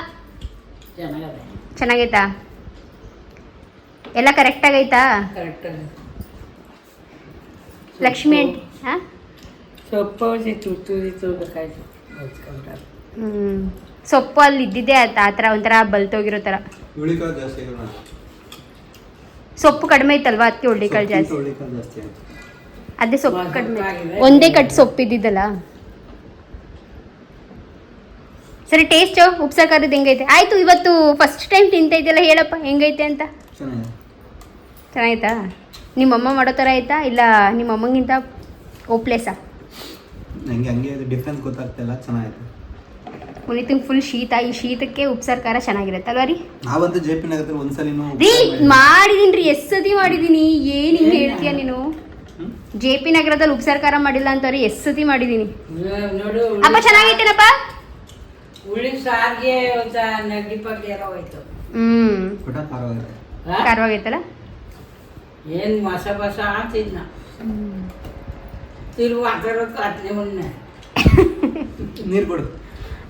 ಚೆನ್ನಾಗೈತಾ? ಎಲ್ಲ ಕರೆಕ್ಟ್ ಆಗೈತಾ? ಲಕ್ಷ್ಮಿ ಆಂಟಿ ಸೊಪ್ಪು ಅಲ್ಲಿ ಇದ್ದಿದ್ದೆ ಆ ಥರ ಒಂಥರ ಬಲ್ತೋಗಿರೋ ಥರ. ಸೊಪ್ಪು ಕಡಿಮೆ ಐತಲ್ವಾ ಅದಕ್ಕೆ ಹುಳ್ಳಿಕಾಳು ಜಾಸ್ತಿ. ಅದೇ ಸೊಪ್ಪು ಕಡಿಮೆ, ಒಂದೇ ಕಟ್ ಸೊಪ್ಪು ಇದ್ದಿದ್ದಲ್ಲ. ಸರಿ, ಟೇಸ್ಟ್ ಉಪ್ಸಾರು ಖಾರದ್ದು ಹೆಂಗೈತೆ? ಆಯ್ತು, ಇವತ್ತು ಫಸ್ಟ್ ಟೈಮ್ ತಿಂತೈತೆಲ್ಲ, ಹೇಳಪ್ಪ ಹೆಂಗೈತೆ ಅಂತ. ಚೆನ್ನಾಗೈತಾ? ನಿಮ್ಮಮ್ಮ ಮಾಡೋ ಥರ ಆಯ್ತಾ ಇಲ್ಲ ನಿಮ್ಮ ಅಮ್ಮಂಗಿಂತ ಓಪ್ಲೇಸಾ? ನಂಗೆ ಹಂಗೆ ಡಿಫ್ರೆನ್ಸ್ ಗೊತ್ತಾಗ್ತಿಲ್ಲ. ಚೆನ್ನಾಗಿದೆ. ಪುನೀತಂಗೆ ಫುಲ್ ಶೀತ, ಈ ಶೀತಕ್ಕೆ ಉಪ್ಸಾರು ಖಾರ ಚೆನ್ನಾಗಿರುತ್ತಲ್ವ ರೀ? ನಾವಂತೂ ಜೆ.ಪಿ. ನಗರದಲ್ಲಿ ಒಂದ್ಸಲಿನೂ ರೀ ಮಾಡಿದೀನಿ ರೀ, ಎಷ್ಟು ಸತಿ ಮಾಡಿದೀನಿ. ಏನ್ ಹಿಂಗೆ ಹೇಳ್ತೀಯ ನೀನು? ಜೆ.ಪಿ. ನಗರದಲ್ಲಿ ಉಪ್ಸಾರು ಖಾರ ಮಾಡಿಲ್ಲ ಅಂತವ್ರಿ, ಎಷ್ಟು ಸತಿ ಮಾಡಿದೀನಿ. ಅಪ್ಪ ಚೆನ್ನಾಗೈತೇನಪ್ಪ? ಉಳ್ಳಿ ಸಾರಿಗೆ ಒಂದ ನಗ್ಗಿ ಪಗ್ಗಿ ಹೋಯ್ತು. ಖಾರವಾಗೈತಲ್ಲ? ಏನ್ ಮಸ ಬಸ ಅಂತಿದ್ನ ತಿರುವು ಅದರಕ್ಕೆ ಅದನ್ನೇ ಮುನ್ನೆ ನೀರು ಕೊಡು.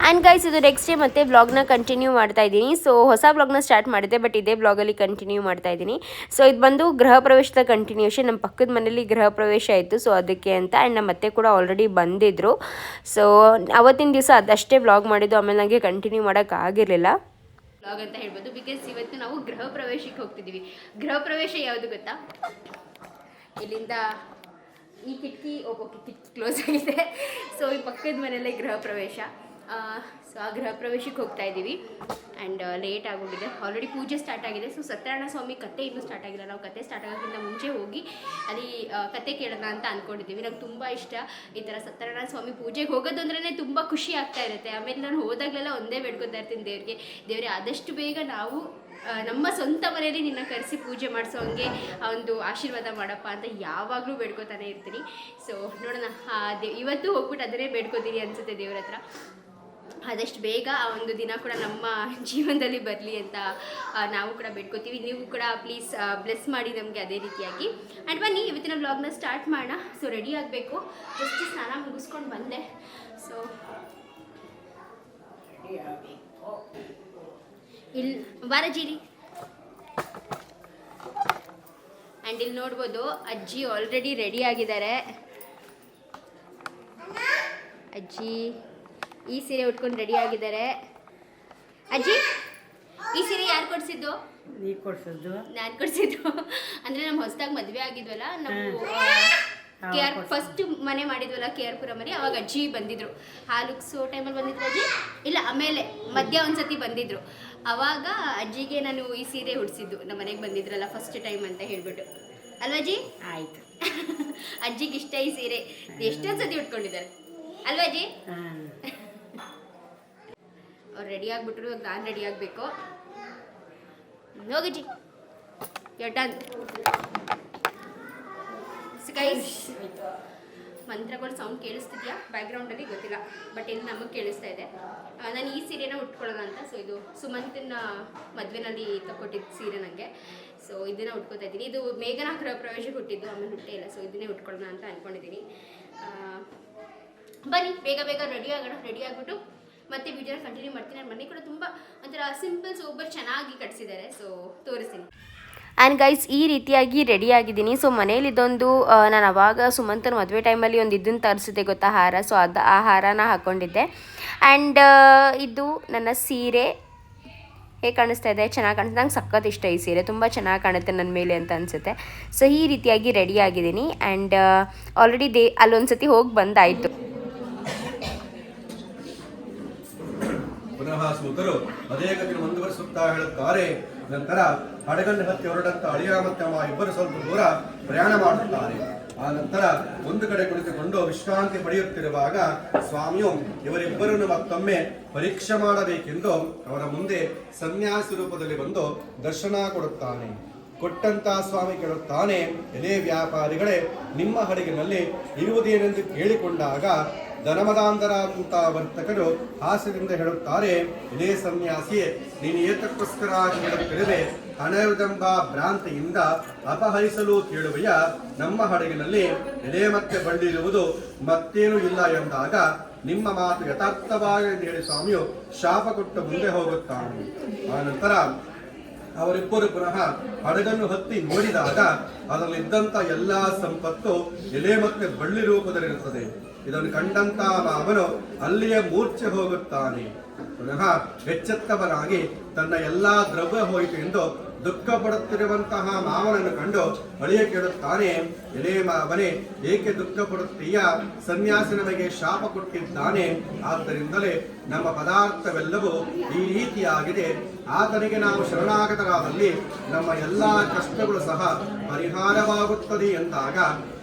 ಆ್ಯಂಡ್ ಗೈಸ್, ಇದು ನೆಕ್ಸ್ಟ್ ಡೇ ಮತ್ತೆ ಬ್ಲಾಗ್ನ ಕಂಟಿನ್ಯೂ ಮಾಡ್ತಾ ಇದ್ದೀನಿ. ಸೊ ಹೊಸ ಬ್ಲಾಗ್ನ ಸ್ಟಾರ್ಟ್ ಮಾಡಿದ್ದೆ, ಬಟ್ ಇದೇ ಬ್ಲಾಗಲ್ಲಿ ಕಂಟಿನ್ಯೂ ಮಾಡ್ತಾ ಇದ್ದೀನಿ. ಸೊ ಇದು ಬಂದು ಗೃಹ ಪ್ರವೇಶದ ಕಂಟಿನ್ಯೂಷನ್. ನಮ್ಮ ಪಕ್ಕದ ಮನೇಲಿ ಗೃಹ ಪ್ರವೇಶ ಆಯಿತು, ಸೊ ಅದಕ್ಕೆ ಅಂತ. ಆ್ಯಂಡ್ ನಮ್ಮ ಅತ್ತೆ ಕೂಡ ಆಲ್ರೆಡಿ ಬಂದಿದ್ದರು. ಸೊ ಅವತ್ತಿನ ದಿವಸ ಅದಷ್ಟೇ ಬ್ಲಾಗ್ ಮಾಡಿದ್ದು, ಆಮೇಲೆ ನನಗೆ ಕಂಟಿನ್ಯೂ ಮಾಡೋಕ್ಕಾಗಿರಲಿಲ್ಲ ಬ್ಲಾಗ್ ಅಂತ ಹೇಳ್ಬೋದು. ಬಿಕಾಸ್ ಇವತ್ತು ನಾವು ಗೃಹ ಪ್ರವೇಶಕ್ಕೆ ಹೋಗ್ತಿದ್ದೀವಿ. ಗೃಹ ಪ್ರವೇಶ ಯಾವುದು ಗೊತ್ತಾ? ಇಲ್ಲಿಂದ ಈ ಕಿಟಕಿ ಕ್ಲೋಸ್ ಆಗಿದೆ. ಸೊ ಈ ಪಕ್ಕದ ಮನೆಯಲ್ಲೇ ಗೃಹ ಪ್ರವೇಶ. ಸೊ ಆ ಗೃಹ ಪ್ರವೇಶಕ್ಕೆ ಹೋಗ್ತಾ ಇದ್ದೀವಿ. ಆ್ಯಂಡ್ ಲೇಟ್ ಆಗೋಗಿದೆ, ಆಲ್ರೆಡಿ ಪೂಜೆ ಸ್ಟಾರ್ಟ್ ಆಗಿದೆ. ಸೊ ಸತ್ಯನಾರಾಯಣ ಸ್ವಾಮಿ ಕತೆ ಇನ್ನೂ ಸ್ಟಾರ್ಟ್ ಆಗಿಲ್ಲ. ನಾವು ಕತೆ ಸ್ಟಾರ್ಟ್ ಆಗೋಕ್ಕಿಂತ ಮುಂಚೆ ಹೋಗಿ ಅಲ್ಲಿ ಕತೆ ಕೇಳೋಣ ಅಂತ ಅಂದ್ಕೊಂಡಿದ್ದೀವಿ. ನಂಗೆ ತುಂಬ ಇಷ್ಟ ಈ ಥರ ಸತ್ಯನಾರಾಯಣ ಸ್ವಾಮಿ ಪೂಜೆಗೆ ಹೋಗೋದು ಅಂದ್ರೇ ತುಂಬ ಖುಷಿ ಆಗ್ತಾ ಇರುತ್ತೆ. ಆಮೇಲೆ ನಾನು ಹೋದಾಗಲೆಲ್ಲ ಒಂದೇ ಬೇಡ್ಕೊತಾ ಇರ್ತೀನಿ ದೇವರೇ ಆದಷ್ಟು ಬೇಗ ನಾವು ನಮ್ಮ ಸ್ವಂತ ಮನೆಯಲ್ಲಿ ನಿನ್ನ ಕರೆಸಿ ಪೂಜೆ ಮಾಡಿಸೋ ಹಂಗೆ ಒಂದು ಆಶೀರ್ವಾದ ಮಾಡಪ್ಪ ಅಂತ ಯಾವಾಗಲೂ ಬೇಡ್ಕೊತಾನೆ ಇರ್ತೀನಿ. ಸೊ ನೋಡೋಣ, ಇವತ್ತು ಹೋಗ್ಬಿಟ್ಟು ಅದನ್ನೇ ಬೇಡ್ಕೊತೀನಿ ಅನಿಸುತ್ತೆ ದೇವ್ರ ಹತ್ರ. ಆದಷ್ಟು ಬೇಗ ಆ ಒಂದು ದಿನ ಕೂಡ ನಮ್ಮ ಜೀವನದಲ್ಲಿ ಬರಲಿ ಅಂತ ನಾವು ಕೂಡ ಬೇಡ್ಕೋತೀವಿ. ನೀವು ಕೂಡ ಪ್ಲೀಸ್ ಬ್ಲೆಸ್ ಮಾಡಿ ನಮಗೆ ಅದೇ ರೀತಿಯಾಗಿ. ಆ್ಯಂಡ್ ಬನ್ನಿ ಇವತ್ತಿನ ವ್ಲಾಗ್ನ ಸ್ಟಾರ್ಟ್ ಮಾಡೋಣ. ಸೊ ರೆಡಿ ಆಗಬೇಕು, ಜಸ್ಟ್ ಸ್ನಾನ ಮುಗಿಸ್ಕೊಂಡು ಬಂದೆ. ಸೊ ಇಲ್ಲಿ ಬಾರಜೀರಿ. ಆ್ಯಂಡ್ ಇಲ್ಲಿ ನೋಡ್ಬೋದು ಅಜ್ಜಿ ಆಲ್ರೆಡಿ ರೆಡಿ ಆಗಿದ್ದಾರೆ. ಅಜ್ಜಿ ಈ ಸೀರೆ ಉಟ್ಕೊಂಡು ರೆಡಿ ಆಗಿದ್ದಾರೆ. ಅಜ್ಜಿ ಈ ಸೀರೆ ಯಾರು ಕೊಡಿಸಿದ್ದು? ನೀ ಕೊಡ್ಸಿದ್ದು? ನಾನು ಕೊಡಿಸಿದ್ದು. ಅಂದರೆ ನಮ್ಮ ಹೊಸದಾಗಿ ಮದುವೆ ಆಗಿದ್ವಲ್ಲ, ನಾವು KR ಫಸ್ಟ್ ಮನೆ ಮಾಡಿದ್ವಲ್ಲ KR ಪುರಮಲ್ಲಿ, ಅವಾಗ ಅಜ್ಜಿ ಬಂದಿದ್ರು. ಹಾಲುಕ್ಸೋ ಟೈಮಲ್ಲಿ ಬಂದಿದ್ರು ಅಜ್ಜಿ? ಇಲ್ಲ, ಆಮೇಲೆ ಮಧ್ಯ ಒಂದ್ಸತಿ ಬಂದಿದ್ರು. ಅವಾಗ ಅಜ್ಜಿಗೆ ನಾನು ಈ ಸೀರೆ ಉಡಿಸಿದ್ದು, ನಮ್ಮ ಮನೆಗೆ ಬಂದಿದ್ರಲ್ಲ ಫಸ್ಟ್ ಟೈಮ್ ಅಂತ ಹೇಳ್ಬಿಟ್ಟು. ಅಲ್ವಾ ಅಜ್ಜಿ? ಆಯ್ತು. ಅಜ್ಜಿಗೆ ಇಷ್ಟ ಈ ಸೀರೆ, ಎಷ್ಟೊಂದು ಸತಿ ಉಟ್ಕೊಂಡಿದ್ದಾರೆ ಅಲ್ವಾ ಅಜ್ಜಿ? ಅವ್ರು ರೆಡಿ ಆಗಿಬಿಟ್ರು, ಇವಾಗ ನಾನು ರೆಡಿ ಆಗಬೇಕು. ಹೋಗಿ ಡನ್. ಗೈಸ್ ಮಂತ್ರಗಳು ಸೌಂಡ್ ಕೇಳಿಸ್ತಿದ್ಯಾ ಬ್ಯಾಕ್ಗ್ರೌಂಡಲ್ಲಿ ಗೊತ್ತಿಲ್ಲ, ಬಟ್ ಇಲ್ಲಿ ನಮಗೆ ಕೇಳಿಸ್ತಾ ಇದೆ. ನಾನು ಈ ಸೀರೆನ ಉಟ್ಕೊಳ್ಳೋಣ ಅಂತ. ಸೊ ಇದು ಸುಮಂತನ ಮದುವೆನಲ್ಲಿ ತಗೊಟ್ಟಿದ್ದು ಸೀರೆ ನನಗೆ. ಸೊ ಇದನ್ನು ಉಟ್ಕೋತಾ ಇದ್ದೀನಿ. ಇದು ಮೇಘನಾ ಗೃಹ ಪ್ರವೇಶಕ್ಕೆ ಹುಟ್ಟಿದ್ದು, ಆಮೇಲೆ ಹುಟ್ಟೇ ಇಲ್ಲ. ಸೊ ಇದನ್ನೇ ಉಟ್ಕೊಳ್ಳೋಣ ಅಂತ ಅಂದ್ಕೊಂಡಿದ್ದೀನಿ. ಬನ್ನಿ ಬೇಗ ಬೇಗ ರೆಡಿ ಆಗೋಣ. ರೆಡಿ ಆಗಿಬಿಟ್ಟು ಮತ್ತೆ ವಿಡಿಯೋನ ಕಂಟಿನ್ಯೂ ಮಾಡ್ತೀನಿ. ನನ್ನ ಮನೆ ಕೂಡ ತುಂಬ ಒಂಥರ ಸಿಂಪಲ್ ಸೂಪರ್ ಚೆನ್ನಾಗಿ ಕಟ್ಸಿದ್ದಾರೆ. ಸೊ ತೋರಿಸ್ತೀನಿ. ಆ್ಯಂಡ್ ಗೈಸ್ ಈ ರೀತಿಯಾಗಿ ರೆಡಿ ಆಗಿದ್ದೀನಿ. ಸೊ ಮನೇಲಿ ಇದೊಂದು ನಾನು ಅವಾಗ ಸುಮಂತನ ಮದುವೆ ಟೈಮಲ್ಲಿ ಒಂದು ಇದನ್ನು ತರಿಸಿದೆ ಗೊತ್ತಾ, ಹಾರ. ಸೊ ಆ ಹಾರನ ಹಾಕ್ಕೊಂಡಿದ್ದೆ. ಆ್ಯಂಡ್ ಇದು ನನ್ನ ಸೀರೆ ಹೇಗೆ ಕಾಣಿಸ್ತಾ ಇದೆ, ಚೆನ್ನಾಗಿ ಕಾಣಿಸ್ತಾ. ನಂಗೆ ಸಖತ್ ಇಷ್ಟ ಈ ಸೀರೆ, ತುಂಬ ಚೆನ್ನಾಗಿ ಕಾಣುತ್ತೆ ನನ್ನ ಮೇಲೆ ಅಂತ ಅನಿಸುತ್ತೆ. ಸೊ ಈ ರೀತಿಯಾಗಿ ರೆಡಿ ಆಗಿದ್ದೀನಿ. ಆ್ಯಂಡ್ ಆಲ್ರೆಡಿ ಅಲ್ಲೊಂದು ಸತಿ ಹೋಗಿ ಬಂದಾಯಿತು. ಪುನಃ ಸ್ಮೃತರು ಅದೇ ಗತಿಯನ್ನು ಮುಂದುವರಿಸುತ್ತಾ ಹೇಳುತ್ತಾರೆ. ನಂತರ ಹಡಗನ್ನು ಹತ್ತಿ ಹೊರಟಂತ ಅಳಿಯ ಮತ್ತು ಅಮ್ಮ ಇಬ್ಬರು ಸ್ವಲ್ಪ ದೂರ ಪ್ರಯಾಣ ಮಾಡುತ್ತಾರೆ. ಆ ನಂತರ ಒಂದು ಕಡೆ ಕುಳಿತುಕೊಂಡು ವಿಶ್ರಾಂತಿ ಪಡೆಯುತ್ತಿರುವಾಗ ಸ್ವಾಮಿಯು ಇವರಿಬ್ಬರನ್ನು ಮತ್ತೊಮ್ಮೆ ಪರೀಕ್ಷೆ ಮಾಡಬೇಕೆಂದು ಅವರ ಮುಂದೆ ಸನ್ಯಾಸಿ ರೂಪದಲ್ಲಿ ಬಂದು ದರ್ಶನ ಕೊಡುತ್ತಾನೆ. ಕೊಟ್ಟಂತ ಸ್ವಾಮಿ ಕೇಳುತ್ತಾನೆ, ಎಲೆ ವ್ಯಾಪಾರಿಗಳೇ, ನಿಮ್ಮ ಹಡಗಿನಲ್ಲಿ ಇರುವುದೇನೆಂದು ಕೇಳಿಕೊಂಡಾಗ ಧನಮದಾಂತರ ಅಂತ ವರ್ತಕರು ಹಾಸ್ಯದಿಂದ ಹೇಳುತ್ತಾರೆ, ಇದೇ ಸನ್ಯಾಸಿಯೇ, ನೀನು ಏತಕ್ಕೋಸ್ಕರ ಹೇಳುತ್ತಿರುವೆ? ಹಣವೆಂಬ ಭ್ರಾಂತಿಯಿಂದ ಅಪಹರಿಸಲು ಕೇಳುವೆಯ? ನಮ್ಮ ಹಡಗಿನಲ್ಲಿ ಎಲೆ ಮತ್ತೆ ಬಳ್ಳಿರುವುದು ಮತ್ತೇನೂ ಇಲ್ಲ ಎಂದಾಗ ನಿಮ್ಮ ಮಾತು ಯಥಾರ್ಥವಾಗಿ ಹೇಳಿ ಸ್ವಾಮಿಯು ಶಾಪ ಕೊಟ್ಟು ಮುಂದೆ ಹೋಗುತ್ತಾನೆ. ಆನಂತರ ಅವರಿಬ್ಬರು ಪುನಃ ಹಡಗನ್ನು ಹತ್ತಿ ನೋಡಿದಾಗ ಅದರಲ್ಲಿದ್ದಂಥ ಎಲ್ಲ ಸಂಪತ್ತು ಎಲೆ ಮತ್ತೆ ಬಳ್ಳಿ ರೂಪದಲ್ಲಿರುತ್ತದೆ. ಇದನ್ನು ಕಂಡಂತ ಅವನು ಅಲ್ಲಿಯೇ ಮೂರ್ಛೆ ಹೋಗುತ್ತಾನೆ. ಪುನಃ ಎಚ್ಚೆತ್ತವನಾಗಿ ತನ್ನ ಎಲ್ಲಾ ದ್ರವ್ಯ ಹೋಯಿತು ಎಂದು ದುಃಖ ಪಡುತ್ತಿರುವಂತಹ ಮಾವನನ್ನು ಕಂಡು ಅಳಿಯ ಕೇಳುತ್ತಾನೆ, ಎಲೆ ಮಾವನೇ, ಏಕೆ ದುಃಖ ಪಡುತ್ತೀಯ? ಸನ್ಯಾಸಿ ನಮಗೆ ಶಾಪ ಕೊಟ್ಟಿದ್ದಾನೆ, ಆದ್ದರಿಂದಲೇ ನಮ್ಮ ಪದಾರ್ಥವೆಲ್ಲವೂ ಈ ರೀತಿಯಾಗಿದೆ. ಆತನಿಗೆ ನಾವು ಶರಣಾಗತರಾದಲ್ಲಿ ನಮ್ಮ ಎಲ್ಲಾ ಕಷ್ಟಗಳು ಸಹ ಪರಿಹಾರವಾಗುತ್ತದೆ ಎಂದಾಗ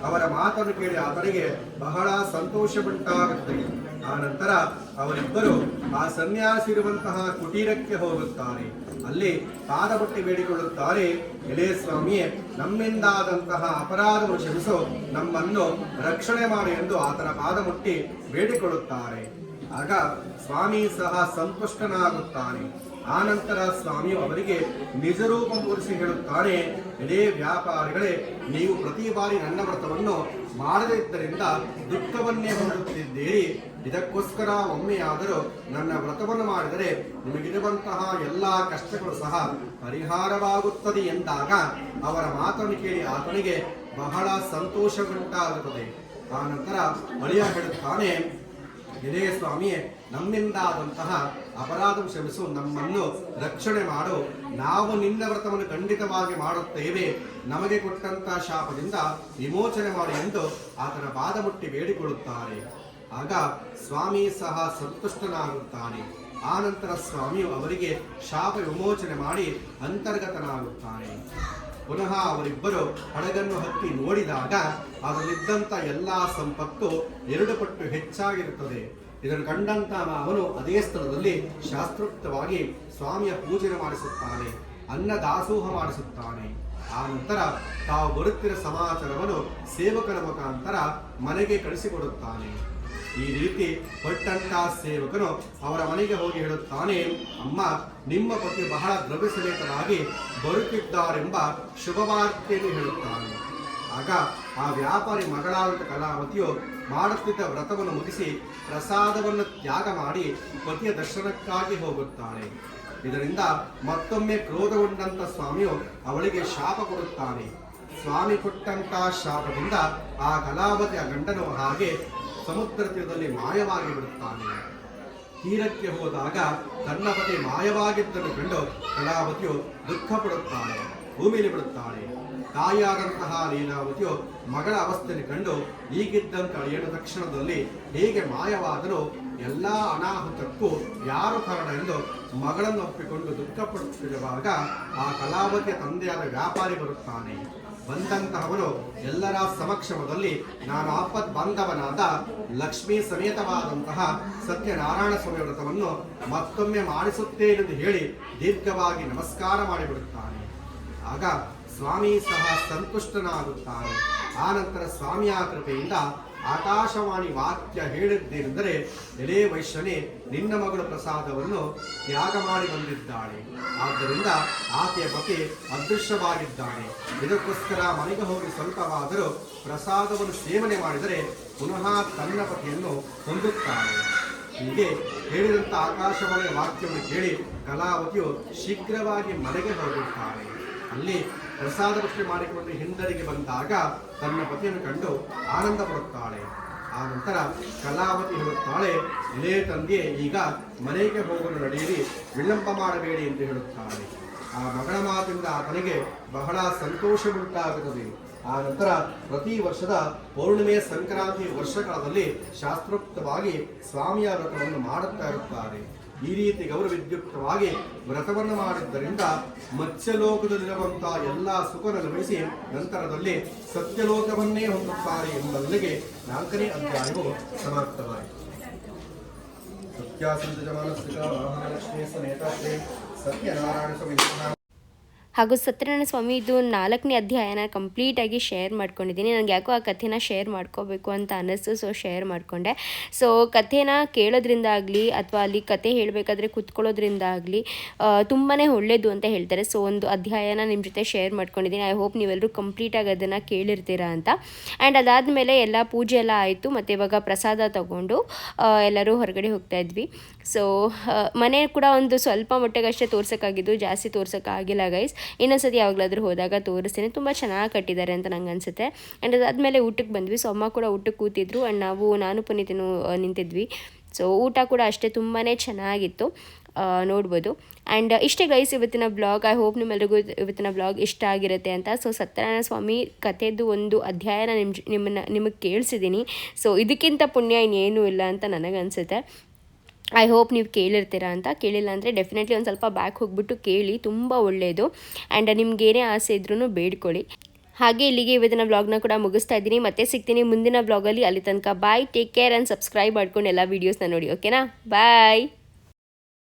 ಅವರ ಮಾತನ್ನು ಕೇಳಿ ಆತನಿಗೆ ಬಹಳ ಸಂತೋಷವುಂಟಾಗುತ್ತದೆ. ಆ ನಂತರ ಅವರಿಬ್ಬರು ಆ ಸನ್ಯಾಸಿ ಇರುವಂತಹ ಕುಟೀರಕ್ಕೆ ಹೋಗುತ್ತಾರೆ. ಅಲ್ಲಿ ಪಾದಬುಟ್ಟಿ ಬೇಡಿಕೊಳ್ಳುತ್ತಾರೆ, ಎಲೆ ಸ್ವಾಮಿಯೇ, ನಮ್ಮಿಂದಾದಂತಹ ಅಪರಾಧವನ್ನು ಕ್ಷಮಿಸು, ನಮ್ಮನ್ನು ರಕ್ಷಣೆ ಮಾಡಿ ಎಂದು ಆತನ ಪಾದ ಮುಟ್ಟಿ ಬೇಡಿಕೊಳ್ಳುತ್ತಾರೆ. ಆಗ ಸ್ವಾಮಿ ಸಹ ಸಂತುಷ್ಟನಾಗುತ್ತಾನೆ. ಆನಂತರ ಸ್ವಾಮಿಯು ಅವರಿಗೆ ನಿಜರೂಪ ತೋರಿಸಿ ಹೇಳುತ್ತಾನೆ, ಎಲೆ ವ್ಯಾಪಾರಿಗಳೇ, ನೀವು ಪ್ರತಿ ಬಾರಿ ನನ್ನ ವ್ರತವನ್ನು ಮಾಡದಿದ್ದರಿಂದ ದುಃಖವನ್ನೇ ಹೊಂದುತ್ತಿದ್ದೀರಿ. ಇದಕ್ಕೋಸ್ಕರ ಒಮ್ಮೆಯಾದರೂ ನನ್ನ ವ್ರತವನ್ನು ಮಾಡಿದರೆ ನಿಮಗಿರುವಂತಹ ಎಲ್ಲ ಕಷ್ಟಗಳು ಸಹ ಪರಿಹಾರವಾಗುತ್ತದೆ ಎಂದಾಗ ಅವರ ಮಾತನ್ನು ಕೇಳಿ ಆತನಿಗೆ ಬಹಳ ಸಂತೋಷವುಂಟಾಗುತ್ತದೆ. ಆ ನಂತರ ಅಳಿಯ ಹೇಳುತ್ತಾನೆ, ಎಲೆ ಸ್ವಾಮಿಯೇ, ನಮ್ಮಿಂದಾದಂತಹ ಅಪರಾಧ ಕ್ಷಮಿಸು, ನಮ್ಮನ್ನು ರಕ್ಷಣೆ ಮಾಡು. ನಾವು ನಿನ್ನ ವ್ರತವನ್ನು ಖಂಡಿತವಾಗಿ ಮಾಡುತ್ತೇವೆ, ನಮಗೆ ಕೊಟ್ಟಂತಹ ಶಾಪದಿಂದ ವಿಮೋಚನೆ ಮಾಡು ಎಂದು ಆತನ ಪಾದ ಮುಟ್ಟಿ ಬೇಡಿಕೊಳ್ಳುತ್ತಾರೆ. ಆಗ ಸ್ವಾಮಿ ಸಹ ಸಂತುಷ್ಟನಾಗುತ್ತಾನೆ. ಆ ನಂತರ ಸ್ವಾಮಿಯು ಅವರಿಗೆ ಶಾಪ ವಿಮೋಚನೆ ಮಾಡಿ ಅಂತರ್ಗತನಾಗುತ್ತಾನೆ. ಪುನಃ ಅವರಿಬ್ಬರು ಹಡಗನ್ನು ಹತ್ತಿ ನೋಡಿದಾಗ ಅದರಲ್ಲಿದ್ದಂಥ ಎಲ್ಲ ಸಂಪತ್ತು 2 ಪಟ್ಟು ಹೆಚ್ಚಾಗಿರುತ್ತದೆ. ಇದನ್ನು ಕಂಡಂತ ಅವನು ಅದೇ ಸ್ಥಳದಲ್ಲಿ ಶಾಸ್ತ್ರೋಕ್ತವಾಗಿ ಸ್ವಾಮಿಯ ಪೂಜೆ ಮಾಡಿಸುತ್ತಾನೆ, ಅನ್ನ ದಾಸೋಹ ಮಾಡಿಸುತ್ತಾನೆ. ಆ ನಂತರ ತಾವು ಬರುತ್ತಿರುವ ಸಮಾಚಾರವನ್ನು ಸೇವಕನ ಮುಖಾಂತರ ಮನೆಗೆ ಕಳಿಸಿಕೊಡುತ್ತಾನೆ. ಈ ರೀತಿ ಹೊರಟಂತ ಸೇವಕನು ಅವರ ಮನೆಗೆ ಹೋಗಿ ಹೇಳುತ್ತಾನೆ, ಅಮ್ಮ, ನಿಮ್ಮ ಪತಿ ಬಹಳ ದ್ರವ್ಯ ಸಮೇತರಾಗಿ ಬರುತ್ತಿದ್ದಾರೆಂಬ ಶುಭವಾರ್ತೆಯನ್ನು ಹೇಳುತ್ತಾನೆ. ಆಗ ಆ ವ್ಯಾಪಾರಿ ಮಗಳಾದಂಥ ಕಲಾವತಿಯು ಮಾಡುತ್ತಿದ್ದ ವ್ರತವನ್ನು ಮುಗಿಸಿ ಪ್ರಸಾದವನ್ನು ತ್ಯಾಗ ಮಾಡಿ ಪತಿಯ ದರ್ಶನಕ್ಕಾಗಿ ಹೋಗುತ್ತಾಳೆ. ಇದರಿಂದ ಮತ್ತೊಮ್ಮೆ ಕ್ರೋಧಗೊಂಡಂತ ಸ್ವಾಮಿಯು ಅವಳಿಗೆ ಶಾಪ ಕೊಡುತ್ತಾನೆ. ಸ್ವಾಮಿ ಕೊಟ್ಟಂತ ಶಾಪದಿಂದ ಆ ಕಲಾವತಿಯ ಗಂಡನು ಹಾಗೆ ಸಮುದ್ರ ತೀರದಲ್ಲಿ ಮಾಯವಾಗಿ ಬಿಡುತ್ತಾನೆ. ತೀರಕ್ಕೆ ಹೋದಾಗ ತನ್ನ ಪತಿ ಮಾಯವಾಗಿದ್ದನ್ನು ಕಂಡು ಕಲಾವತಿಯು ದುಃಖ ಪಡುತ್ತಾಳೆ, ಭೂಮಿಯಲ್ಲಿ ಬಿಡುತ್ತಾಳೆ. ತಾಯಿಯಾದಂತಹ ಲೀಲಾವತಿಯು ಮಗಳ ಅವಸ್ಥೆಯನ್ನು ಕಂಡು ಈಗಿದ್ದಂತ ಅಳಿಯನ ತಕ್ಷಣದಲ್ಲಿ ಹೇಗೆ ಮಾಯವಾದರೂ ಎಲ್ಲ ಅನಾಹುತಕ್ಕೂ ಯಾರು ಕಾರಣ ಎಂದು ಮಗಳನ್ನು ಒಪ್ಪಿಕೊಂಡು ದುಃಖ ಪಡುತ್ತಿರುವಾಗ ಆ ಕಲಾವತಿಯ ತಂದೆಯಾದ ವ್ಯಾಪಾರಿ ಬರುತ್ತಾನೆ. ಬಂದಂತಹವನು ಎಲ್ಲರ ಸಮಕ್ಷಮದಲ್ಲಿ ನಾನು ಆಪತ್ ಬಾಂಧವನಾದ ಲಕ್ಷ್ಮೀ ಸಮೇತವಾದಂತಹ ಸತ್ಯನಾರಾಯಣ ಸ್ವಾಮಿ ವ್ರತವನ್ನು ಮತ್ತೊಮ್ಮೆ ಮಾಡಿಸುತ್ತೇನೆಂದು ಹೇಳಿ ದೀರ್ಘವಾಗಿ ನಮಸ್ಕಾರ ಮಾಡಿಬಿಡುತ್ತಾನೆ. ಆಗ ಸ್ವಾಮಿ ಸಹ ಸಂತುಷ್ಟನಾಗುತ್ತಾನೆ. ಆನಂತರ ಸ್ವಾಮಿಯ ಕೃಪೆಯಿಂದ ಆಕಾಶವಾಣಿ ವಾಕ್ಯ ಹೇಳಿದ್ದೇನೆಂದರೆ, ಎಲೇ ವೈಶ್ಯನೇ, ನಿನ್ನ ಮಗಳು ಪ್ರಸಾದವನ್ನು ತ್ಯಾಗ ಮಾಡಿ ಬಂದಿದ್ದಾಳೆ. ಆದ್ದರಿಂದ ಆಕೆಯ ಪತಿ ಅದೃಶ್ಯವಾಗಿದ್ದಾನೆ. ಇದಕ್ಕೋಸ್ಕರ ಮನೆಗೆ ಹೋಗಿ ಸ್ವಲ್ಪವಾದರೂ ಪ್ರಸಾದವನ್ನು ಸೇವನೆ ಮಾಡಿದರೆ ಪುನಃ ತನ್ನ ಪತಿಯನ್ನು ಹೊಂದುತ್ತಾನೆ. ಹೀಗೆ ಹೇಳಿದಂಥ ಆಕಾಶವಾಣಿಯ ವಾಕ್ಯವನ್ನು ಕೇಳಿ ಕಲಾವತಿಯು ಶೀಘ್ರವಾಗಿ ಮನೆಗೆ ಹೋಗುತ್ತಾಳೆ. ಅಲ್ಲಿ ಪ್ರಸಾದ ಪೂಜೆ ಮಾಡಿಕೊಂಡು ಹಿಂದರಿಗೆ ಬಂದಾಗ ತನ್ನ ಪತಿಯನ್ನು ಕಂಡು ಆನಂದ ಪಡುತ್ತಾಳೆ. ಆ ನಂತರ ಕಲಾವತಿ ಹೇಳುತ್ತಾಳೆ, ಇಳೇ ತಂದೆಯೇ, ಈಗ ಮನೆಗೆ ಹೋಗಲು ನಡೆಯಿರಿ, ವಿಳಂಬ ಮಾಡಬೇಡಿ ಎಂದು ಹೇಳುತ್ತಾಳೆ. ಆ ಮಗಳ ಮಾತಿಂದ ಆತನಿಗೆ ಬಹಳ ಸಂತೋಷ ಉಂಟಾಗುತ್ತದೆ. ಆ ನಂತರ ಪ್ರತಿ ವರ್ಷದ ಪೌರ್ಣಿಮೆ ಸಂಕ್ರಾಂತಿ ವರ್ಷಕಾಲದಲ್ಲಿ ಶಾಸ್ತ್ರೋಕ್ತವಾಗಿ ಸ್ವಾಮಿಯ ವ್ರತವನ್ನು ಮಾಡುತ್ತಾ ಇರುತ್ತಾರೆ. ಈ ರೀತಿ ಗೌರವವಿದ್ಯುಕ್ತವಾಗಿ ವ್ರತವನ್ನು ಮಾಡಿದ್ದರಿಂದ ಮತ್ಸ್ಯಲೋಕದಲ್ಲಿರುವಂತಹ ಎಲ್ಲ ಸುಖವನ್ನು ಅನುಭವಿಸಿ ನಂತರದಲ್ಲಿ ಸತ್ಯಲೋಕವನ್ನೇ ಹೊಂದುತ್ತಾರೆ ಎಂಬಲ್ಲಿಗೆ 4ನೇ ಅಧ್ಯಾಯವು ಸಮಾಪ್ತವಾಯಿತು. ಸತ್ಯಾಸಂತಜಮಾನಸ್ತಿಕ ಮಹಾಲಕ್ಷ್ಮೀ ಸಮೇತಾಶ್ರೀ ಸತ್ಯನಾರಾಯಣ ಸ್ವಾಮಿ ಹಾಗೂ ಸತ್ಯನಾರಾಯಣ ಸ್ವಾಮಿದು 4ನೇ ಅಧ್ಯಾಯನ ಕಂಪ್ಲೀಟಾಗಿ ಶೇರ್ ಮಾಡ್ಕೊಂಡಿದ್ದೀನಿ. ನನಗೆ ಯಾಕೋ ಆ ಕಥೆನ ಶೇರ್ ಮಾಡ್ಕೋಬೇಕು ಅಂತ ಅನ್ನಿಸ್ತು, ಸೊ ಶೇರ್ ಮಾಡಿಕೊಂಡೆ. ಸೊ ಕಥೆನ ಕೇಳೋದ್ರಿಂದ ಆಗಲಿ ಅಥವಾ ಅಲ್ಲಿ ಕತೆ ಹೇಳಬೇಕಾದ್ರೆ ಕೂತ್ಕೊಳ್ಳೋದ್ರಿಂದ ಆಗಲಿ ತುಂಬಾ ಒಳ್ಳೆಯದು ಅಂತ ಹೇಳ್ತಾರೆ. ಸೊ ಒಂದು ಅಧ್ಯಾಯನ ನಿಮ್ಮ ಜೊತೆ ಶೇರ್ ಮಾಡ್ಕೊಂಡಿದ್ದೀನಿ. ಐ ಹೋಪ್ ನೀವೆಲ್ಲರೂ ಕಂಪ್ಲೀಟಾಗಿ ಅದನ್ನು ಕೇಳಿರ್ತೀರಾ ಅಂತ. ಆ್ಯಂಡ್ ಅದಾದಮೇಲೆ ಎಲ್ಲ ಪೂಜೆ ಎಲ್ಲ ಆಯಿತು. ಮತ್ತು ಇವಾಗ ಪ್ರಸಾದ ತಗೊಂಡು ಎಲ್ಲರೂ ಹೊರಗಡೆ ಹೋಗ್ತಾ ಇದ್ವಿ. ಸೊ ಮನೆ ಕೂಡ ಒಂದು ಸ್ವಲ್ಪ ಮಟ್ಟಿಗಷ್ಟೇ ತೋರ್ಸೋಕ್ಕಾಗಿದ್ದು, ಜಾಸ್ತಿ ತೋರ್ಸೋಕ್ಕಾಗಿಲ್ಲ ಗೈಸ್. ಇನ್ನೊಂದ್ಸತಿ ಯಾವಾಗಲಾದರೂ ಹೋದಾಗ ತೋರಿಸ್ತೀನಿ. ತುಂಬ ಚೆನ್ನಾಗಿ ಕಟ್ಟಿದ್ದಾರೆ ಅಂತ ನಂಗೆ ಅನಿಸುತ್ತೆ. ಆ್ಯಂಡ್ ಅದಾದಮೇಲೆ ಊಟಕ್ಕೆ ಬಂದ್ವಿ. ಸೊ ಅಮ್ಮ ಕೂಡ ಊಟಕ್ಕೆ ಕೂತಿದ್ರು. ಆ್ಯಂಡ್ ನಾನು ಪುನೀತನು ನಿಂತಿದ್ವಿ. ಸೊ ಊಟ ಕೂಡ ಅಷ್ಟೇ ತುಂಬಾ ಚೆನ್ನಾಗಿತ್ತು, ನೋಡ್ಬೋದು. ಆ್ಯಂಡ್ ಇಷ್ಟೇ ಗೈಸ್ ಇವತ್ತಿನ ಬ್ಲಾಗ್. ಐ ಹೋಪ್ ನಿಮ್ಮೆಲ್ಲರಿಗೂ ಇವತ್ತಿನ ಬ್ಲಾಗ್ ಇಷ್ಟ ಆಗಿರುತ್ತೆ ಅಂತ. ಸೊ ಸತ್ಯನಾರಾಯಣ ಸ್ವಾಮಿ ಕಥೆದು ಒಂದು ಅಧ್ಯಾಯನ ನಿಮಗೆ ಕೇಳಿಸಿದ್ದೀನಿ. ಸೊ ಇದಕ್ಕಿಂತ ಪುಣ್ಯ ಇನ್ನೇನೂ ಇಲ್ಲ ಅಂತ ನನಗನ್ಸುತ್ತೆ. ಐ ಹೋಪ್ ನೀವು ಕೇಳಿರ್ತೀರಾ ಅಂತ. ಕೇಳಿಲ್ಲ ಅಂದರೆ ಡೆಫಿನೆಟ್ಲಿ ಒಂದು ಸ್ವಲ್ಪ ಬ್ಯಾಕ್ ಹೋಗ್ಬಿಟ್ಟು ಕೇಳಿ, ತುಂಬ ಒಳ್ಳೆಯದು. ಆ್ಯಂಡ್ ನಿಮ್ಗೇನೇ ಆಸೆ ಇದ್ರೂ ಬೇಡ್ಕೊಳ್ಳಿ. ಹಾಗೆ ಇಲ್ಲಿಗೆ ಇವತ್ತಿನ ಬ್ಲಾಗ್ನ ಕೂಡ ಮುಗಿಸ್ತಾ ಇದ್ದೀನಿ. ಮತ್ತೆ ಸಿಗ್ತೀನಿ ಮುಂದಿನ ಬ್ಲಾಗಲ್ಲಿ. ಅಲ್ಲಿ ತನಕ ಬಾಯ್, ಟೇಕ್ ಕೇರ್ ಆ್ಯಂಡ್ ಸಬ್ಸ್ಕ್ರೈಬ್ ಮಾಡ್ಕೊಂಡು ಎಲ್ಲ ವೀಡಿಯೋಸ್ನ ನೋಡಿ, ಓಕೆನಾ? ಬಾಯ್.